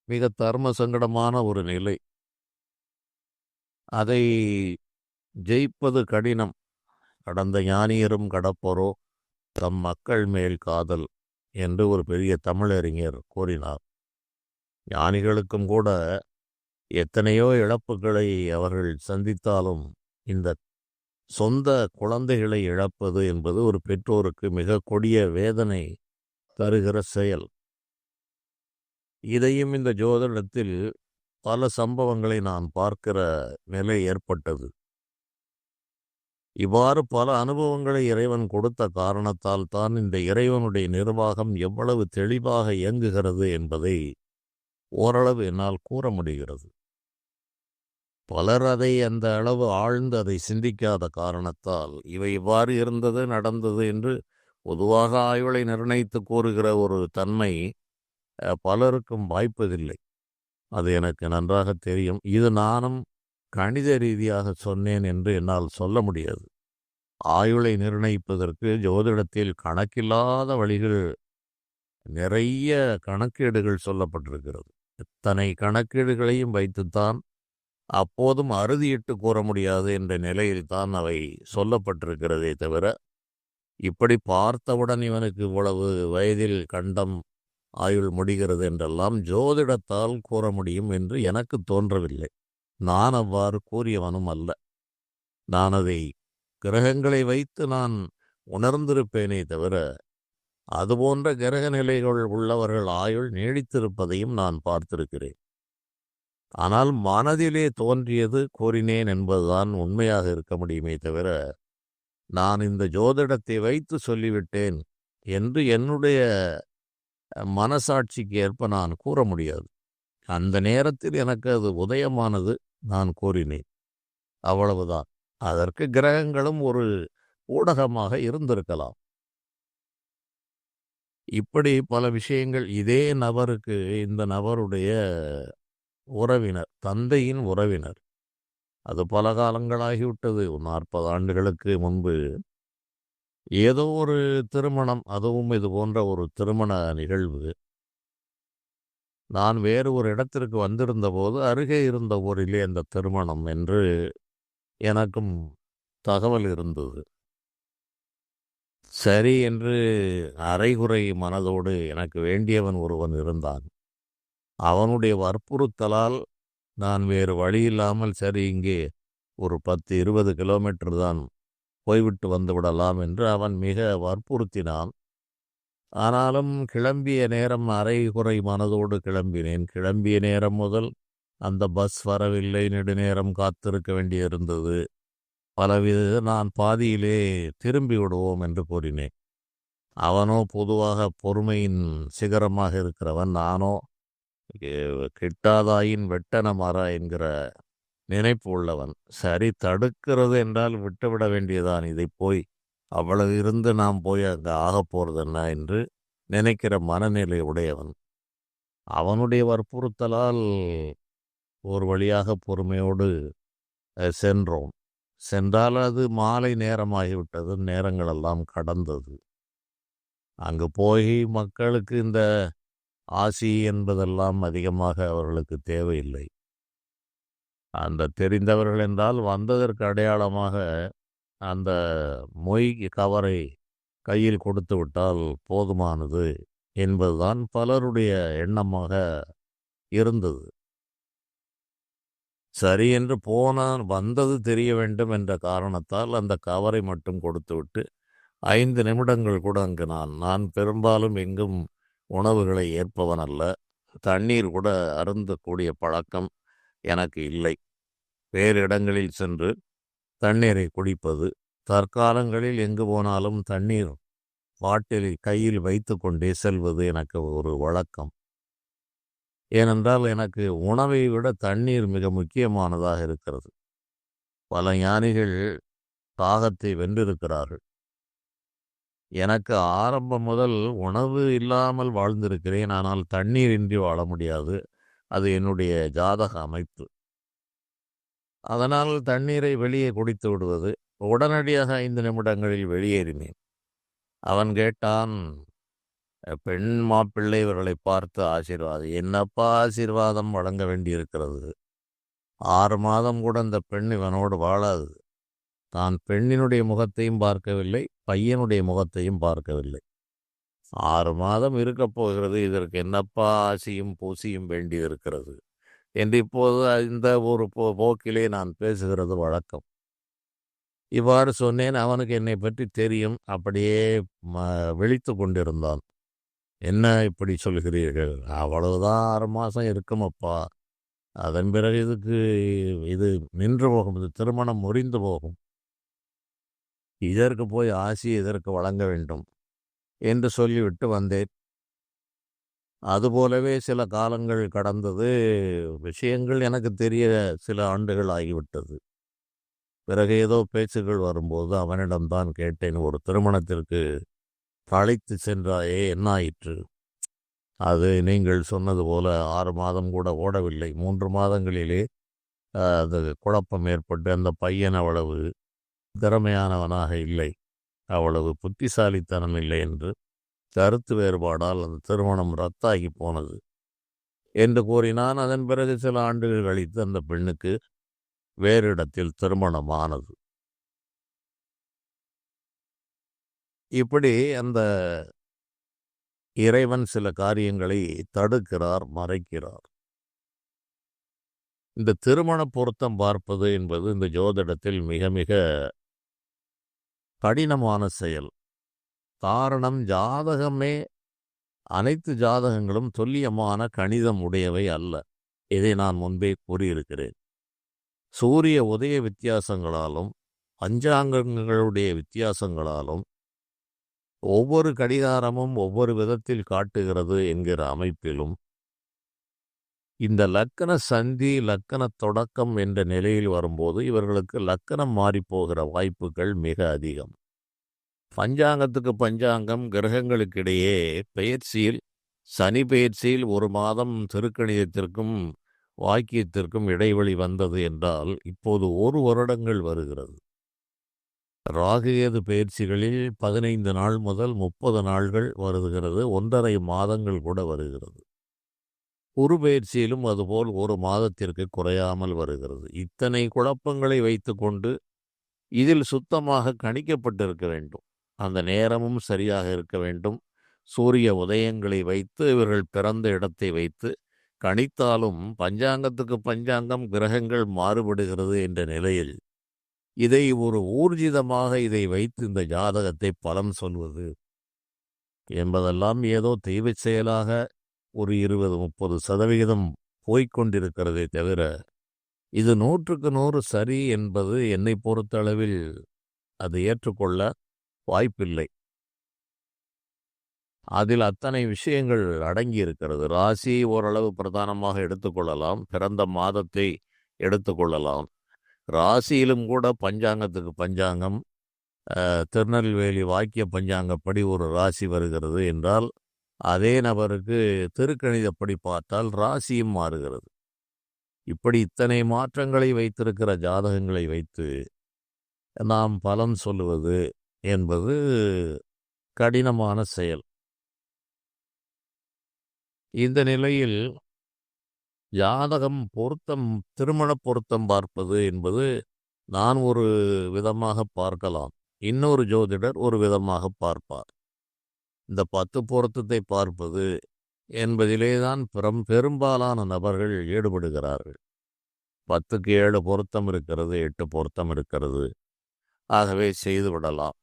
மிக தர்ம சங்கடமான ஒரு நிலை. அதை ஜெயிப்பது கடினம். கடந்த ஞானியரும் கடப்போரோ தம் மக்கள் மேல் காதல் என்று ஒரு பெரிய தமிழறிஞர் கூறினார். ஞானிகளுக்கும் கூட எத்தனையோ இழப்புகளை அவர்கள் சந்தித்தாலும் இந்த சொந்த குழந்தைகளை இழப்பது என்பது ஒரு பெற்றோருக்கு மிக கொடிய வேதனை தருகிற செயல். இதையும் இந்த ஜோதிடத்தில் பல சம்பவங்களை நான் பார்க்கிற நிலை ஏற்பட்டது. இவ்வாறு பல அனுபவங்களை இறைவன் கொடுத்த காரணத்தால் தான் இந்த இறைவனுடைய நிர்வாகம் எவ்வளவு தெளிவாக இயங்குகிறது என்பதை ஓரளவு என்னால் கூற முடிகிறது. பலர் அதை அந்த அளவு ஆழ்ந்து அதை சிந்திக்காத காரணத்தால் இவை இவ்வாறு இருந்தது நடந்தது என்று பொதுவாக ஆய்வுகளை நிர்ணயித்து கூறுகிற ஒரு தன்மை பலருக்கும் வாய்ப்பதில்லை. அது எனக்கு நன்றாக தெரியும். இது நானும் கணித ரீதியாக சொன்னேன் என்று என்னால் சொல்ல முடியாது. ஆயுளை நிர்ணயிப்பதற்கு ஜோதிடத்தில் கணக்கில்லாத வழிகள், நிறைய கணக்கீடுகள் சொல்லப்பட்டிருக்கிறது. இத்தனை கணக்கீடுகளையும் வைத்துத்தான் அப்போதும் அறுதியிட்டு கூற முடியாது என்ற நிலையில்தான் அவை சொல்லப்பட்டிருக்கிறதே தவிர, இப்படி பார்த்தவுடன் இவனுக்கு இவ்வளவு வயதில் கண்டம் ஆயுள் முடிகிறது என்றெல்லாம் ஜோதிடத்தால் கூற முடியும் என்று எனக்கு தோன்றவில்லை. நான் அவ்வாறு கூறியவனும் அல்ல. நான் அதை கிரகங்களை வைத்து நான் உணர்ந்திருப்பேனே தவிர, அதுபோன்ற கிரக நிலைகள் உள்ளவர்கள் ஆயுள் நீடித்திருப்பதையும் நான் பார்த்திருக்கிறேன். ஆனால் மனதிலே தோன்றியது கூறினேன் என்பதுதான் உண்மையாக இருக்க முடியுமே தவிர, நான் இந்த ஜோதிடத்தை வைத்து சொல்லிவிட்டேன் என்று என்னுடைய மனசாட்சிக்கு ஏற்ப நான் கூற முடியாது. அந்த நேரத்தில் எனக்கு அது உதயமானது, நான் கூறினேன், அவ்வளவுதான். அதற்கு கிரகங்களும் ஒரு ஊடகமாக இருந்திருக்கலாம். இப்படி பல விஷயங்கள். இதே நபருக்கு இந்த நபருடைய உறவினர், தந்தையின் உறவினர், அது பல காலங்களாகிவிட்டது, 40 ஆண்டுகளுக்கு முன்பு ஏதோ ஒரு திருமணம், அதுவும் இது போன்ற ஒரு திருமண நிகழ்வு. நான் வேறு ஒரு இடத்திற்கு வந்திருந்த போது அருகே இருந்த ஊரிலே அந்த திருமணம் என்று எனக்கும் தகவல் இருந்தது. சரி என்று அரைகுறை மனதோடு எனக்கு வேண்டியவன் ஒருவன் இருந்தான். அவனுடைய வற்புறுத்தலால் நான் வேறு வழியில்லாமல் சரி இங்கே ஒரு 10-20 கிலோமீட்டர் தான் போய்விட்டு வந்து விடலாம் என்று அவன் மிக வற்புறுத்தினான். ஆனாலும் கிளம்பிய நேரம் அரைகுறை மனதோடு கிளம்பினேன். கிளம்பிய நேரம் முதல் அந்த பஸ் வரவில்லை, நெடுநேரம் காத்திருக்க வேண்டியிருந்தது. பலவித நான் பாதியிலே திரும்பி விடுவோம் என்று கூறினேன். அவனோ பொதுவாக பொறுமையின் சிகரமாக இருக்கிறவன். நானோ கிட்டாதாயின் வெட்டன மாறா என்கிற நினைப்பு உள்ளவன். சரி, தடுக்கிறது என்றால் விட்டுவிட வேண்டியதான், இதை போய் அவ்வளவு இருந்து நாம் போய் அங்கே ஆகப் போகிறது என்ன என்று நினைக்கிற மனநிலை உடையவன். அவனுடைய வற்புறுத்தலால் ஒரு வழியாக பொறுமையோடு சென்றோம். சென்றால் அது மாலை நேரமாகிவிட்டது, நேரங்களெல்லாம் கடந்தது. அங்கு போய் மக்களுக்கு இந்த ஆசி என்பதெல்லாம் அதிகமாக அவர்களுக்கு தேவையில்லை. அந்த தெரிந்தவர்கள் என்றால் வந்ததற்கு அடையாளமாக அந்த மொய் கவரை கையில் கொடுத்து விட்டால் போதுமானது என்பதுதான் பலருடைய எண்ணமாக இருந்தது. சரி என்று போனான். வந்தது தெரிய வேண்டும் என்ற காரணத்தால் அந்த கவரை மட்டும் கொடுத்துவிட்டு 5 நிமிடங்கள் கூட அங்கு நான் பெரும்பாலும் எங்கும் உணவுகளை ஏற்பவன் அல்ல. தண்ணீர் கூட அருந்தக்கூடிய பழக்கம் எனக்கு இல்லை. வேறு இடங்களில் சென்று தண்ணீரை குடிப்பது, தற்காலங்களில் எங்கு போனாலும் தண்ணீர் பாட்டிலை கையில் வைத்து கொண்டே செல்வது எனக்கு ஒரு வழக்கம். ஏனென்றால் எனக்கு உணவை விட தண்ணீர் மிக முக்கியமானதாக இருக்கிறது. பல ஞானிகள் தாகத்தை வென்றிருக்கிறார்கள். எனக்கு ஆரம்பம் முதல் உணவு இல்லாமல் வாழ்ந்திருக்கிறேன். ஆனால் தண்ணீர் இன்றி வாழ முடியாது. அது என்னுடைய ஜாதக அமைப்பு. அதனால் தண்ணீரை வெளியே குடித்து விடுவது. உடனடியாக 5 நிமிடங்களில் வெளியேறினேன். அவன் கேட்டான், பெண் மாப்பிள்ளை இவர்களை பார்த்து ஆசீர்வாதம். என்னப்பா ஆசீர்வாதம் வழங்க வேண்டியிருக்கிறது? 6 மாதம் கூட அந்த பெண் இவனோடு வாழாது. தான் பெண்ணினுடைய முகத்தையும் பார்க்கவில்லை, பையனுடைய முகத்தையும் பார்க்கவில்லை. 6 மாதம் இருக்கப் போகிறது, இதற்கு என்னப்பா ஆசியும் பூசியும் வேண்டியிருக்கிறது என்று இப்போது இந்த ஒரு போக்கிலே நான் பேசுகிறது வழக்கம். இவ்வாறு சொன்னேன். அவனுக்கு என்னை பற்றி தெரியும். அப்படியே விழித்து கொண்டிருந்தான். என்ன இப்படி சொல்கிறீர்கள்? அவ்வளவுதான் 6 மாதம் இருக்குமப்பா. அதன் பிறகு இது நின்று போகும். இது திருமணம் முறிந்து போகும். இதற்கு போய் ஆசி இதற்கு வழங்க வேண்டும் என்று சொல்லிவிட்டு வந்தேன். அதுபோலவே சில காலங்கள் கடந்தது. விஷயங்கள் எனக்கு தெரிய சில ஆண்டுகள் ஆகிவிட்டது. பிறகு ஏதோ பேச்சுகள் வரும்போது அவனிடம்தான் கேட்டேன், ஒரு திருமணத்திற்கு அழைத்து சென்றாயே, என்ன ஆயிற்று? அது நீங்கள் சொன்னது போல 6 மாதம் கூட ஓடவில்லை. 3 மாதங்களிலே அது குழப்பம் ஏற்பட்டு அந்த பையன் அவ்வளவு திறமையானவனாக இல்லை, அவ்வளவு புத்திசாலித்தனம் இல்லை என்று கருத்து வேறுபாடால் அந்த திருமணம் ரத்தாகி போனது என்று கூறினான். அதன் பிறகு சில ஆண்டுகள் கழித்து அந்த பெண்ணுக்கு வேறு இடத்தில் திருமணமானது. இப்படி அந்த இறைவன் சில காரியங்களை தடுக்கிறார், மறைக்கிறார். இந்த திருமண பொருத்தம் பார்ப்பது என்பது இந்த ஜோதிடத்தில் மிக மிக கடினமான செயல். காரணம், ஜாதகமே அனைத்து ஜாதகங்களும் துல்லியமான கணிதம் உடையவை அல்ல. இதை நான் முன்பே கூறியிருக்கிறேன். சூரிய உதய வித்தியாசங்களாலும் பஞ்சாங்கங்களுடைய வித்தியாசங்களாலும் ஒவ்வொரு கடிகாரமும் ஒவ்வொரு விதத்தில் காட்டுகிறது என்கிற அமைப்பிலும் இந்த லக்கண சந்தி, லக்கண தொடக்கம் என்ற நிலையில் வரும்போது இவர்களுக்கு லக்கணம் மாறிப்போகிற வாய்ப்புகள் மிக அதிகம். பஞ்சாங்கத்துக்கு பஞ்சாங்கம், கிரகங்களுக்கிடையே பெயர்ச்சியில், சனி பெயர்ச்சியில் 1 மாதம் திருக்கணிதத்திற்கும் வாக்கியத்திற்கும் இடைவெளி வந்தது என்றால் இப்போது 1 வருடங்கள் வருகிறது. ராகுகேது பெயர்ச்சிகளில் 15 நாள் முதல் 30 நாள்கள் வருகிறது. 1.5 மாதங்கள் கூட வருகிறது. குரு பெயர்ச்சியிலும் அதுபோல் 1 மாதத்திற்கு குறையாமல் வருகிறது. இத்தனை குழப்பங்களை வைத்து கொண்டு இதில் சுத்தமாக கணிக்கப்பட்டிருக்க வேண்டும். அந்த நேரமும் சரியாக இருக்க வேண்டும். சூரிய உதயங்களை வைத்து இவர்கள் பிறந்த இடத்தை வைத்து கணித்தாலும் பஞ்சாங்கத்துக்கு பஞ்சாங்கம், கிரகங்கள் மாறுபடுகிறது என்ற நிலையில் இதை ஒரு ஊர்ஜிதமாக இதை வைத்து இந்த ஜாதகத்தை பலன் சொல்வது என்பதெல்லாம் ஏதோ தெய்வச் செயலாக ஒரு 20-30% போய்கொண்டிருக்கிறதே தவிர இது 100க்கு 100 சரி என்பது என்னை பொறுத்தளவில் அது ஏற்றுக்கொள்ள வாய்ப்பில்லை. அதில் அத்தனை விஷயங்கள் அடங்கி இருக்கிறது. ராசி ஓரளவு பிரதானமாக எடுத்துக்கொள்ளலாம், பிறந்த மாதத்தை எடுத்துக்கொள்ளலாம். ராசியிலும் கூட பஞ்சாங்கத்துக்கு பஞ்சாங்கம், திருநெல்வேலி வாக்கிய பஞ்சாங்கப்படி ஒரு ராசி வருகிறது என்றால் அதே நபருக்கு திருக்கணிதப்படி பார்த்தால் ராசியும் மாறுகிறது. இப்படி இத்தனை மாற்றங்களை வைத்திருக்கிற ஜாதகங்களை வைத்து நாம் பலன் சொல்லுவது என்பது கடினமான செயல். இந்த நிலையில் ஜாதகம் பொருத்தம், திருமண பொருத்தம் பார்ப்பது என்பது நான் ஒரு விதமாக பார்க்கலாம், இன்னொரு ஜோதிடர் ஒரு விதமாக பார்ப்பார். இந்த 10 பொருத்தத்தை பார்ப்பது என்பதிலே தான் பெரும்பாலான நபர்கள் ஈடுபடுகிறார்கள். 10க்கு 7 பொருத்தம் இருக்கிறது, 8 பொருத்தம் இருக்கிறது, ஆகவே செய்து விடலாம்.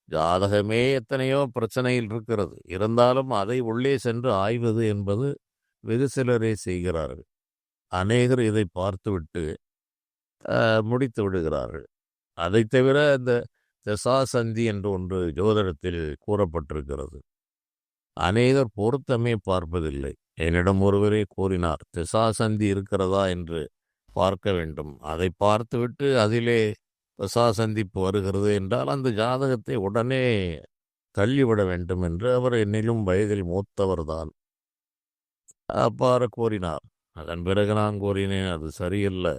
ஜாதகமே எத்தனையோ பிரச்சனையில் இருக்கிறது. இருந்தாலும் அதை உள்ளே சென்று ஆய்வது என்பது வெகு சிலரே செய்கிறார்கள். அநேகர் இதை பார்த்துவிட்டு முடித்து விடுகிறார்கள். அதை தவிர இந்த தசாசந்தி என்று ஒன்று ஜோதிடத்தில் கூறப்பட்டிருக்கிறது. அநேகர் பொருத்தமே பார்ப்பதில்லை. என்னிடம் ஒருவரே கூறினார், தசாசந்தி இருக்கிறதா என்று பார்க்க வேண்டும், அதை பார்த்துவிட்டு அதிலே தசாசந்திப்பு வருகிறது என்றால் அந்த ஜாதகத்தை உடனே தள்ளிவிட வேண்டும் என்று. அவர் என்னிலும் வயதில் மூத்தவர்தான். அவ்வாறு கூறினார். அதன் பிறகு நான் கூறினேன், அது சரியில்லை.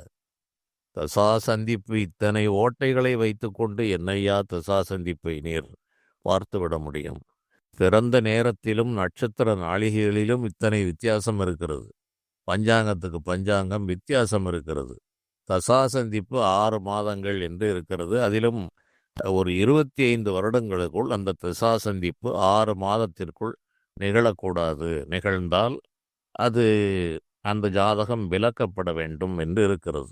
தசா சந்திப்பு இத்தனை ஓட்டைகளை வைத்துக்கொண்டு என்னையா தசா சந்திப்பை நீர் பார்த்துவிட முடியும்? பிறந்த நேரத்திலும் நட்சத்திர நாளிகைகளிலும் இத்தனை வித்தியாசம் இருக்கிறது. பஞ்சாங்கத்துக்கு பஞ்சாங்கம் வித்தியாசம் இருக்கிறது. தசாசந்திப்பு 6 மாதங்கள் என்று இருக்கிறது. அதிலும் ஒரு 25 வருடங்களுக்குள் அந்த தசாசந்திப்பு 6 மாதத்திற்குள் நிகழக்கூடாது. நிகழ்ந்தால் அது அந்த ஜாதகம் விலக்கப்பட வேண்டும் என்று இருக்கிறது.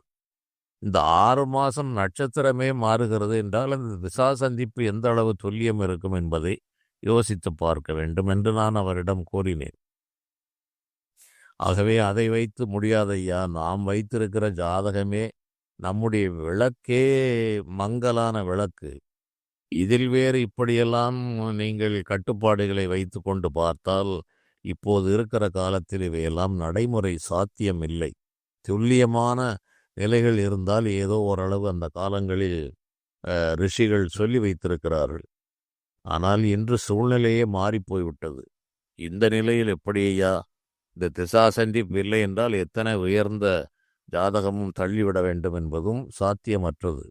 இந்த 6 மாசம் நட்சத்திரமே மாறுகிறது என்றால் அந்த திசா சந்திப்பு எந்த அளவு துல்லியம் இருக்கும் என்பதை யோசித்து பார்க்க வேண்டும் என்று நான் அவரிடம் கூறினேன். ஆகவே அதை வைத்து முடியாதையா, நாம் வைத்திருக்கிற ஜாதகமே நம்முடைய விளக்கே மங்கலான விளக்கு. இதில் வேறு இப்படியெல்லாம் நீங்கள் கட்டுப்பாடுகளை வைத்து கொண்டு பார்த்தால் இப்போது இருக்கிற காலத்தில் இவையெல்லாம் நடைமுறை சாத்தியம் இல்லை. துல்லியமான நிலைகள் இருந்தால் ஏதோ ஓரளவு அந்த காலங்களில் ரிஷிகள் சொல்லி வைத்திருக்கிறார்கள். ஆனால் இன்று சூழ்நிலையே மாறிப்போய்விட்டது. இந்த நிலையில் எப்படியா இந்த திசாசந்திப்பு இல்லை என்றால் எத்தனை உயர்ந்த ஜாதகமும் தள்ளிவிட வேண்டும் என்பதும் சாத்தியமற்றது.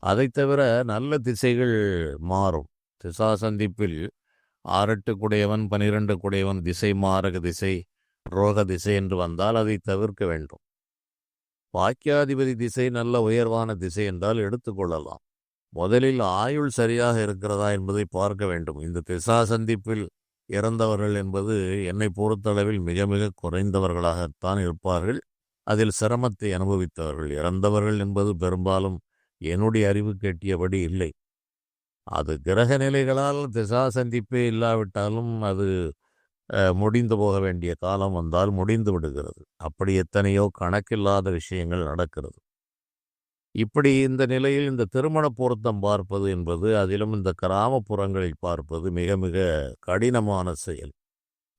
அதை தவிர நல்ல திசைகள் மாறும். திசாசந்திப்பில் 6 குடையவன் 12 குடையவன் திசை மாரக திசை ரோக திசை என்று வந்தால் அதை தவிர்க்க வேண்டும். பாக்கியாதிபதி திசை நல்ல உயர்வான திசை என்றால் எடுத்துக்கொள்ளலாம். முதலில் ஆயுள் சரியாக இருக்கிறதா என்பதை பார்க்க வேண்டும். இந்த திசா சந்திப்பில் இறந்தவர்கள் என்பது என்னை பொறுத்தளவில் மிக மிக குறைந்தவர்களாகத்தான் இருப்பார்கள். அதில் சிரமத்தை அனுபவித்தவர்கள். இறந்தவர்கள் என்பது பெரும்பாலும் என்னுடைய அறிவு கேட்டியபடி இல்லை. அது கிரக நிலைகளால் திசா சந்திப்பே இல்லாவிட்டாலும் அது முடிந்து போக வேண்டிய காலம் வந்தால் முடிந்து விடுகிறது. அப்படி எத்தனையோ கணக்கில்லாத விஷயங்கள் நடக்கிறது. இப்படி இந்த நிலையில் இந்த திருமண பொருத்தம் பார்ப்பது என்பது, அதிலும் இந்த கிராமப்புறங்களில் பார்ப்பது மிக மிக கடினமான செயல்.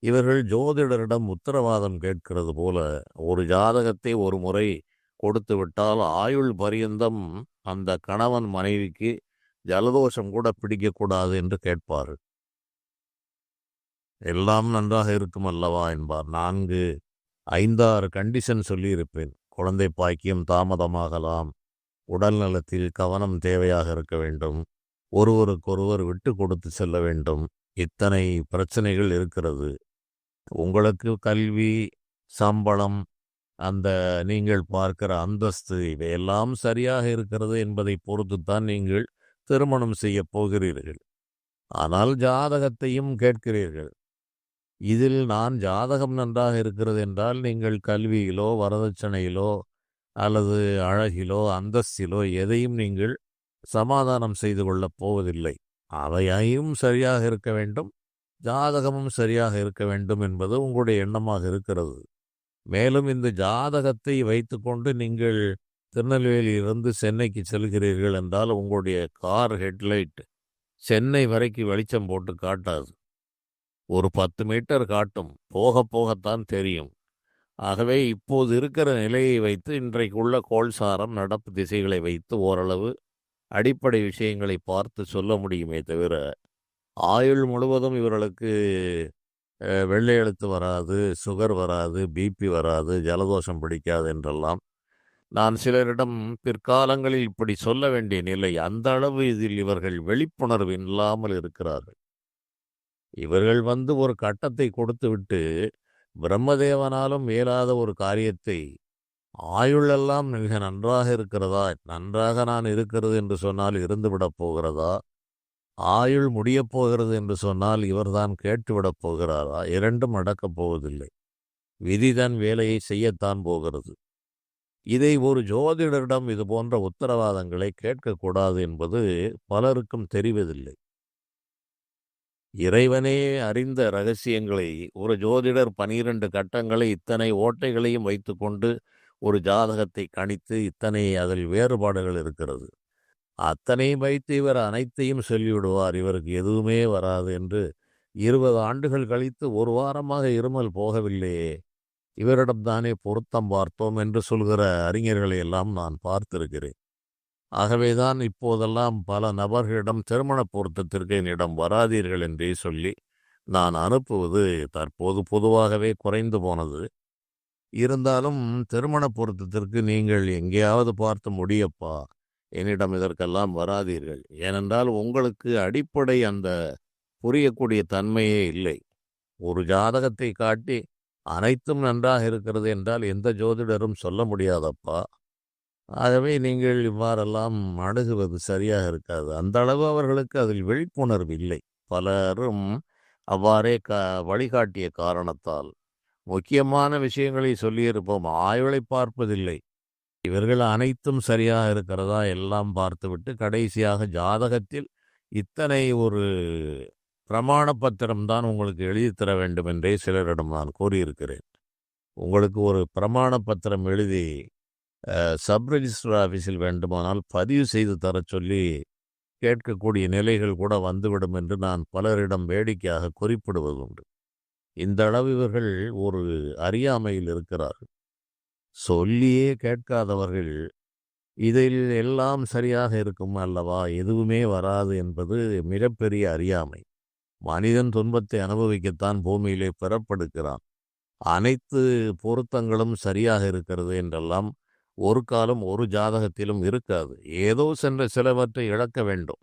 இவர்கள் ஜோதிடரிடம் உத்தரவாதம் கேட்கிறது போல ஒரு ஜாதகத்தை ஒரு முறை கொடுத்து விட்டால் ஆயுள் பரியந்தம் அந்த கணவன் மனைவிக்கு ஜலதோஷம் கூட பிடிக்கக்கூடாது என்று கேட்பார்கள். எல்லாம் நன்றாக இருக்கும் அல்லவா என்பார். 4, 5, 6 கண்டிஷன் சொல்லியிருப்பேன். குழந்தை பாக்கியம் தாமதமாகலாம், உடல் நலத்தில் கவனம் தேவையாக இருக்க வேண்டும், ஒருவருக்கொருவர் விட்டு கொடுத்து செல்ல வேண்டும், இத்தனை பிரச்சனைகள் இருக்கிறது. உங்களுக்கு கல்வி, சம்பளம், அந்த நீங்கள் பார்க்கிற அந்தஸ்து இவையெல்லாம் சரியாக இருக்கிறது என்பதை பொறுத்துத்தான் நீங்கள் திருமணம் செய்ய போகிறீர்கள். ஆனால் ஜாதகத்தையும் கேட்கிறீர்கள். இதில் நான் ஜாதகம் நன்றாக இருக்கிறது என்றால் நீங்கள் கல்வியிலோ வரதட்சணையிலோ அல்லது அழகிலோ அந்தஸ்திலோ எதையும் நீங்கள் சமாதானம் செய்து கொள்ளப் போவதில்லை. அவையும் சரியாக இருக்க வேண்டும், ஜாதகமும் சரியாக இருக்க வேண்டும் என்பது உங்களுடைய எண்ணமாக இருக்கிறது. மேலும் இந்த ஜாதகத்தை வைத்துக்கொண்டு நீங்கள் திருநெல்வேலியிலிருந்து சென்னைக்கு செல்கிறீர்கள் என்றால் உங்களுடைய கார் ஹெட்லைட் சென்னை வரைக்கும் வெளிச்சம் போட்டு காட்டாது. ஒரு 10 மீட்டர் காட்டும், போக போகத்தான் தெரியும். ஆகவே இப்போது இருக்கிற நிலையை வைத்து இன்றைக்குள்ள கோள்சாரம் நடப்பு திசைகளை வைத்து ஓரளவு அடிப்படை விஷயங்களை பார்த்து சொல்ல முடியுமே தவிர ஆயுள் முழுவதும் இவர்களுக்கு வெள்ளை எழுத்து வராது, சுகர் வராது, பிபி வராது, ஜலதோஷம் பிடிக்காது என்றெல்லாம் நான் சிலரிடம் பிற்காலங்களில் இப்படி சொல்ல வேண்டிய நிலை. அந்த அளவு இதில் இவர்கள் விழிப்புணர்வு இல்லாமல் இருக்கிறார்கள். இவர்கள் ஒரு கட்டத்தை கொடுத்துவிட்டு பிரம்மதேவனாலும் இயலாத ஒரு காரியத்தை ஆயுளெல்லாம் மிக நன்றாக இருக்கிறதா, நன்றாக நான் இருக்கிறது என்று சொன்னால் இருந்துவிடப் போகிறதா, ஆயுள் முடியப் போகிறது என்று சொன்னால் இவர்தான் கேட்டுவிடப் போகிறாரா? இரண்டும் நடக்கப் போவதில்லை. விதிதான் வேலையை செய்யத்தான் போகிறது. இதை ஒரு ஜோதிடரிடம் இது போன்ற உத்தரவாதங்களை கேட்கக்கூடாது என்பது பலருக்கும் தெரிவதில்லை. இறைவனே அறிந்த ரகசியங்களை ஒரு ஜோதிடர் 12 கட்டங்களை இத்தனை ஓட்டைகளையும் வைத்துக்கொண்டு ஒரு ஜாதகத்தை கணித்து இத்தனை அதில் வேறுபாடுகள் இருக்கிறது. அத்தனையும் வைத்து இவர் அனைத்தையும் சொல்லிவிடுவார், இவருக்கு எதுவுமே வராது என்று 20 ஆண்டுகள் கழித்து ஒரு வாரமாக இருமல் போகவில்லையே, இவரிடம்தானே பொருத்தம் பார்த்தோம் என்று சொல்கிற அறிஞர்களை எல்லாம் நான் பார்த்திருக்கிறேன். ஆகவேதான் இப்போதெல்லாம் பல நபர்களிடம் திருமண பொருத்தத்திற்கு என்னிடம் வராதீர்கள் என்றே சொல்லி நான் அனுப்புவது தற்போது பொதுவாகவே குறைந்து போனது. இருந்தாலும் திருமண பொருத்தத்திற்கு நீங்கள் எங்கேயாவது பார்த்து முடியப்பா, என்னிடம் இதற்கெல்லாம் வராதீர்கள். ஏனென்றால் உங்களுக்கு அடிப்படை அந்த புரியக்கூடிய தன்மையே இல்லை. ஒரு ஜாதகத்தை காட்டி அனைத்தும் நன்றாக இருக்கிறது என்றால் எந்த ஜோதிடரும் சொல்ல முடியாதப்பா. ஆகவே நீங்கள் இவ்வாறெல்லாம் அணுகுவது சரியாக இருக்காது. அந்த அளவு அவர்களுக்கு அதில் விழிப்புணர்வு இல்லை. பலரும் அவ்வாறே வழிகாட்டிய காரணத்தால் முக்கியமான விஷயங்களை சொல்லியிருப்போம். ஆய்வுகளை பார்ப்பதில்லை. இவர்கள் அனைத்தும் சரியாக இருக்கிறதா எல்லாம் பார்த்துவிட்டு கடைசியாக ஜாதகத்தில் இத்தனை ஒரு பிரமாண பத்திரம் தான் உங்களுக்கு எழுதி தர வேண்டும் என்றே சிலரிடம் நான் கூறியிருக்கிறேன். உங்களுக்கு ஒரு பிரமாண பத்திரம் எழுதி சப் ரெஜிஸ்டர் ஆஃபீஸில் வேண்டுமானால் பதிவு செய்து தரச் சொல்லி கேட்கக்கூடிய நிலைகள் கூட வந்துவிடும் என்று நான் பலரிடம் வேடிக்கையாக குறிப்பிடுவதுண்டு. இந்த அளவு இவர்கள் ஒரு அறியாமையில் இருக்கிறார்கள். சொல்லியே கேட்காதவர்கள் இதில் எல்லாம் சரியாக இருக்கும் அல்லவா, எதுவுமே வராது என்பது மிகப்பெரிய அறியாமை. மனிதன் துன்பத்தை அனுபவிக்கத்தான் பூமியிலே பிறப்பெடுக்கிறான். அனைத்து பொருத்தங்களும் சரியாக இருக்கிறது என்றெல்லாம் ஒரு காலம் ஒரு ஜாதகத்திலும் இருக்காது. ஏதோ சென்ற சிலவற்றை இழக்க வேண்டும்.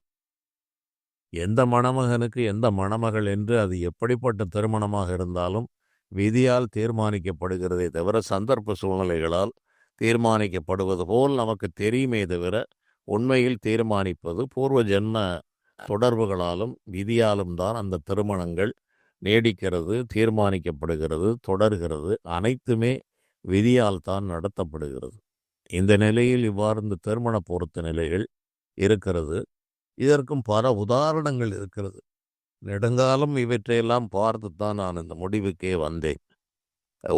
எந்த மணமகனுக்கு எந்த மணமகள் என்று அது எப்படிப்பட்ட திருமணமாக இருந்தாலும் விதியால் தீர்மானிக்கப்படுகிறதே தவிர சந்தர்ப்ப சூழ்நிலைகளால் தீர்மானிக்கப்படுவது போல் நமக்கு தெரியுமே தவிர உண்மையில் தீர்மானிப்பது பூர்வ ஜென்ம தொடர்புகளாலும் விதியாலும் தான் அந்த திருமணங்கள் நீடிக்கிறது, தீர்மானிக்கப்படுகிறது, தொடர்கிறது. அனைத்துமே விதியால் தான் நடத்தப்படுகிறது. இந்த நிலையில் இவ்வாறு இந்த திருமண பொருத்த நிலைகள் இருக்கிறது. இதற்கும் பல உதாரணங்கள் இருக்கிறது. நெடுங்காலம் இவற்றையெல்லாம் பார்த்துத்தான் நான் இந்த முடிவுக்கே வந்தேன்.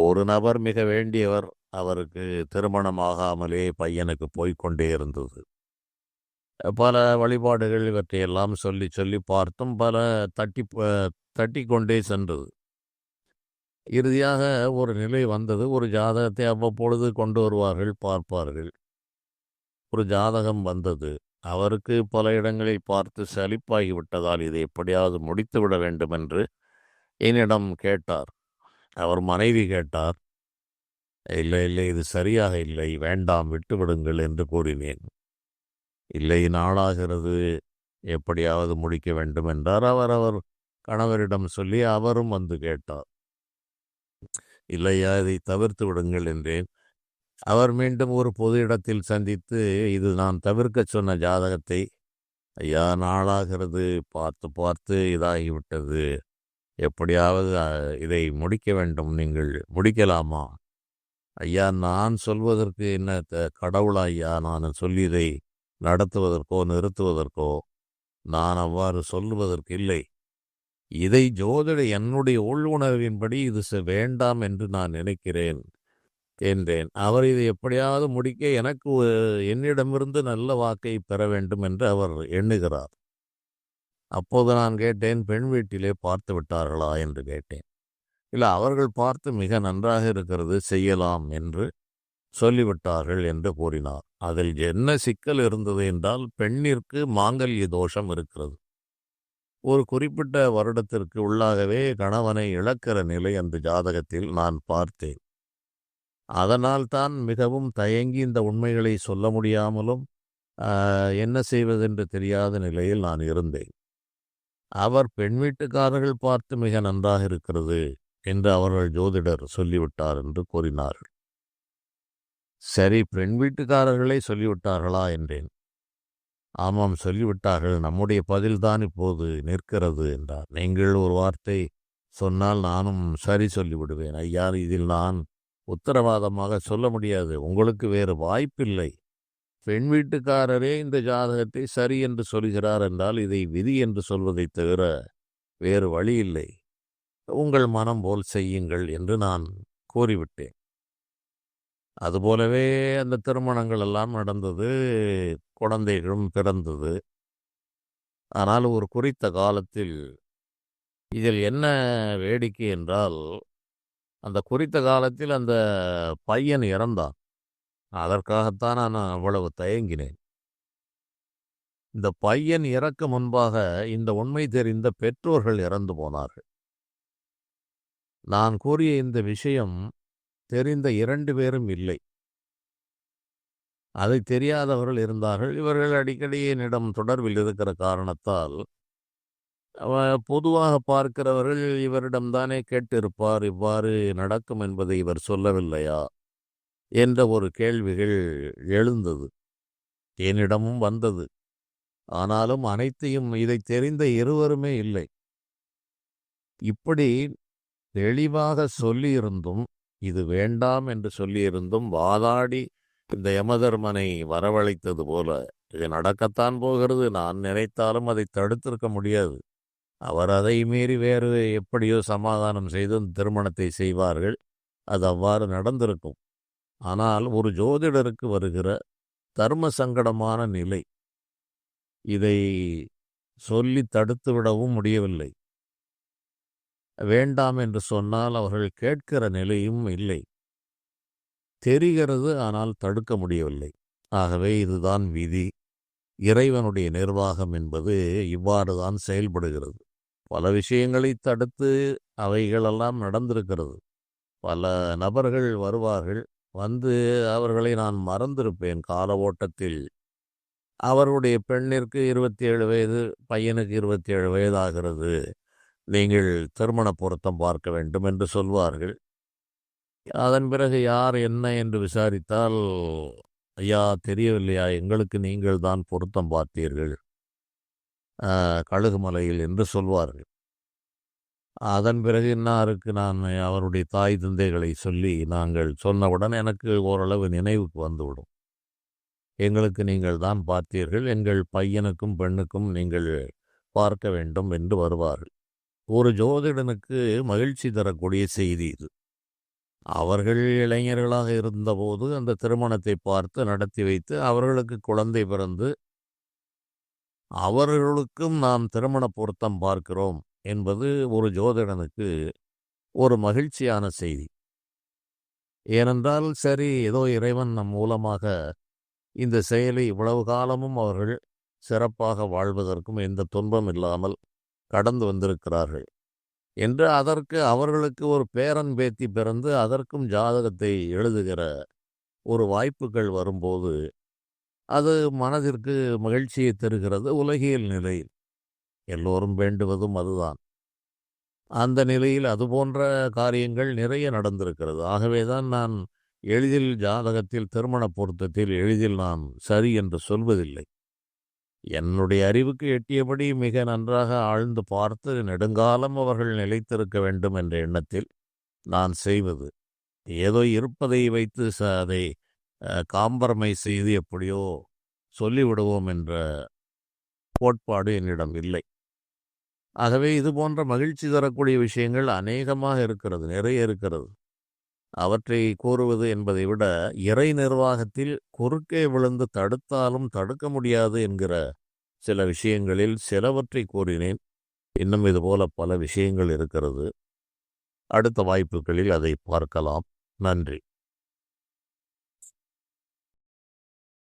ஒரு நபர் மிக வேண்டியவர், அவருக்கு திருமணமாகாமலே பையனுக்கு போய்க்கொண்டே இருந்தது. பல வழிபாடுகள் இவற்றையெல்லாம் சொல்லி சொல்லி பார்த்தும் பல தட்டி கொண்டே சென்றது. இறுதியாக ஒரு நிலை வந்தது. ஒரு ஜாதகத்தை அவ்வப்பொழுது கொண்டு வருவார்கள், பார்ப்பார்கள். ஒரு ஜாதகம் வந்தது. அவருக்கு பல இடங்களில் பார்த்து சலிப்பாகி விட்டதால் இதை எப்படியாவது முடித்து விட வேண்டும் என்று என்னிடம் கேட்டார். அவர் மனைவி கேட்டார். இல்லை இல்லை, இது சரியாக இல்லை, வேண்டாம், விட்டுவிடுங்கள் என்று கூறினேன். இல்லை, நாளாகிறது, எப்படியாவது முடிக்க வேண்டும் என்றார். அவர் கணவரிடம் சொல்லி அவரும் வந்து கேட்டார். இல்லையா, இதை தவிர்த்து விடுங்கள் என்றேன். அவர் மீண்டும் ஒரு பொது இடத்தில் சந்தித்து இது நான் தவிர்க்க சொன்ன ஜாதகத்தை, ஐயா நாளாகிறது, பார்த்து பார்த்து இதாகிவிட்டது, எப்படியாவது இதை முடிக்க வேண்டும், நீங்கள் முடிக்கலாமா? ஐயா, நான் சொல்வதற்கு என்ன கடவுளா ஐயா, நான் சொல்லி இதை நடத்துவதற்கோ நிறுத்துவதற்கோ? நான் அவ்வாறு சொல்லுவதற்கு இல்லை. இதை ஜோதிட என்னுடைய உள்ளுணர்வின்படி இது வேண்டாம் என்று நான் நினைக்கிறேன் என்றேன். அவர் இதை எப்படியாவது முடிக்க எனக்கு என்னிடமிருந்து நல்ல வாக்கை பெற வேண்டும் என்று அவர் எண்ணுகிறார். அப்போது நான் கேட்டேன், பெண் வீட்டிலே பார்த்து விட்டார்களா என்று கேட்டேன். இல்லை, அவர்கள் பார்த்து மிக நன்றாக இருக்கிறது, செய்யலாம் என்று சொல்லிவிட்டார்கள் என்று கூறினார். அதில் என்ன சிக்கல் இருந்தது என்றால், பெண்ணிற்கு மாங்கல்ய தோஷம் இருக்கிறது. ஒரு குறிப்பிட்ட வருடத்திற்கு உள்ளாகவே கணவனை இழக்கிற நிலை அந்த ஜாதகத்தில் நான் பார்த்தேன். அதனால் தான் மிகவும் தயங்கி இந்த உண்மைகளை சொல்ல முடியாமலும் என்ன செய்வதென்று தெரியாத நிலையில் நான் இருந்தேன். அவர் பெண் வீட்டுக்காரர்கள் பார்த்து மிக நன்றாக இருக்கிறது என்று அவர்கள் ஜோதிடர் சொல்லிவிட்டார் என்று கூறினார்கள். சரி, பெண் வீட்டுக்காரர்களே சொல்லிவிட்டார்களா என்றேன். ஆமாம், சொல்லிவிட்டார்கள், நம்முடைய பதில்தான் இப்போது நிற்கிறது என்றார். நீங்கள் ஒரு வார்த்தை சொன்னால் நானும் சரி சொல்லிவிடுவேன். ஐயா, இதில் நான் உத்தரவாதமாக சொல்ல முடியாது, உங்களுக்கு வேறு வாய்ப்பில்லை. பெண் வீட்டுக்காரரே இந்த ஜாதகத்தை சரி என்று சொல்கிறார் என்றால் இதை விதி என்று சொல்வதைத் தவிர வேறு வழி இல்லை. உங்கள் மனம் போல் செய்யுங்கள் என்று நான் கூறிவிட்டேன். அதுபோலவே அந்த திருமணங்கள் எல்லாம் நடந்தது, குழந்தைகளும் பிறந்தது. ஆனால் ஒரு குறித்த காலத்தில் இதில் என்ன வேடிக்கை என்றால், அந்த குறித்த காலத்தில் அந்த பையன் இறந்தான். அதற்காகத்தான் நான் அவ்வளவு தயங்கினேன். இந்த பையன் இறக்க முன்பாக இந்த உண்மை தெரிந்த பெற்றோர்கள் இறந்து போனார்கள். நான் கூறிய இந்த விஷயம் தெரிந்த 2 பேரும் இல்லை. அதை தெரியாதவர்கள் இருந்தார்கள். இவர்கள் அடிக்கடி என்னிடம் தொடர்பில் இருக்கிற காரணத்தால் பொதுவாக பார்க்கிறவர்கள் இவரிடம்தானே கேட்டிருப்பார், இவ்வாறு நடக்கும் என்பதை இவர் சொல்லவில்லையா என்ற ஒரு கேள்விகள் எழுந்தது. என்னிடமும் வந்தது. ஆனாலும் அனைத்தையும் இதை தெரிந்த இருவருமே இல்லை. இப்படி தெளிவாக சொல்லியிருந்தும், இது வேண்டாம் என்று சொல்லியிருந்தும், வாதாடி இந்த யமதர்மனை வரவழைத்தது போல, இது நடக்கத்தான் போகிறது. நான் நினைத்தாலும் அதை தடுத்திருக்க முடியாது. அவர் அதை மீறி வேறு எப்படியோ சமாதானம் செய்து அந்த திருமணத்தை செய்வார்கள். அது அவ்வாறு நடந்திருக்கும். ஆனால் ஒரு ஜோதிடருக்கு வருகிற தர்ம சங்கடமான நிலை, இதை சொல்லி தடுத்து விடவும் முடியவில்லை. வேண்டாம் என்று சொன்னால் அவர்கள் கேட்கிற நிலையும் இல்லை. தெரிகிறது, ஆனால் தடுக்க முடியவில்லை. ஆகவே இதுதான் விதி. இறைவனுடைய நிர்வாகம் என்பது இவ்வாறு தான் செயல்படுகிறது. பல விஷயங்களை தடுத்து அவைகளெல்லாம் நடந்திருக்கிறது. பல நபர்கள் வருவார்கள். வந்து அவர்களை நான் மறந்திருப்பேன் கால ஓட்டத்தில். அவருடைய பெண்ணிற்கு 27 வயது, பையனுக்கு 27 வயதாகிறது. நீங்கள் திருமண பொருத்தம் பார்க்க வேண்டும் என்று சொல்வார்கள். அதன் பிறகு யார் என்ன என்று விசாரித்தால், ஐயா தெரியவில்லையா, எங்களுக்கு நீங்கள் தான் பொருத்தம் பார்த்தீர்கள் கழுகுமலையில் என்று சொல்வார்கள். அதன் பிறகு இன்னாருக்கு நான் அவருடைய தாய் தந்தைகளை சொல்லி நாங்கள் சொன்னவுடன் எனக்கு ஓரளவு நினைவுக்கு வந்துவிடும். எங்களுக்கு நீங்கள் தான் பார்த்தீர்கள், எங்கள் பையனுக்கும் பெண்ணுக்கும் நீங்கள் பார்க்க வேண்டும் என்று வருவார்கள். ஒரு ஜோதிடனுக்கு மகிழ்ச்சி தரக்கூடிய செய்தி இது. அவர்கள் இளைஞர்களாக இருந்தபோது அந்த திருமணத்தை பார்த்து நடத்தி வைத்து அவர்களுக்கு குழந்தை பிறந்து அவர்களுக்கும் நாம் திருமண பொருத்தம் பார்க்கிறோம் என்பது ஒரு ஜோதிடனுக்கு ஒரு மகிழ்ச்சியான செய்தி. ஏனென்றால் சரி, ஏதோ இறைவன் நம் மூலமாக இந்த செயலை இவ்வளவு காலமும் அவர்கள் சிறப்பாக வாழ்வதற்கும் எந்த துன்பம் இல்லாமல் கடந்து வந்திருக்கிறார்கள் என்று அதற்கு அவர்களுக்கு ஒரு பேரன் பேத்தி பிறந்து அதற்கும் ஜாதகத்தை எழுதுகிற ஒரு வாய்ப்புகள் வரும்போது அது மனதிற்கு மகிழ்ச்சியை தருகிறது. உலகியல் நிலையில் எல்லோரும் வேண்டுவதும் அதுதான். அந்த நிலையில் அதுபோன்ற காரியங்கள் நிறைய நடந்திருக்கிறது. ஆகவேதான் நான் எளிதில் ஜாதகத்தில் திருமண பொருத்தத்தில் எளிதில் நான் சரி என்று சொல்வதில்லை. என்னுடைய அறிவுக்கு எட்டியபடி மிக நன்றாக ஆழ்ந்து பார்த்து நெடுங்காலம் அவர்கள் நிலைத்திருக்க வேண்டும் என்ற எண்ணத்தில் நான் செய்வது. ஏதோ இருப்பதை வைத்து அதை காம்பரமைஸ் செய்து எப்படியோ சொல்லிவிடுவோம் என்ற கோட்பாடு என்னிடம் இல்லை. ஆகவே இது போன்ற மகிழ்ச்சி தரக்கூடிய விஷயங்கள் அநேகமாக இருக்கிறது, நிறைய இருக்கிறது. அவற்றை கூறுவது என்பதை விட இறை நிர்வாகத்தில் குறுக்கே விழுந்து தடுத்தாலும் தடுக்க முடியாது என்கிற சில விஷயங்களில் சிலவற்றை கூறினேன். இன்னும் இதுபோல பல விஷயங்கள் இருக்கிறது. அடுத்த வாய்ப்புகளில் அதை பார்க்கலாம். நன்றி.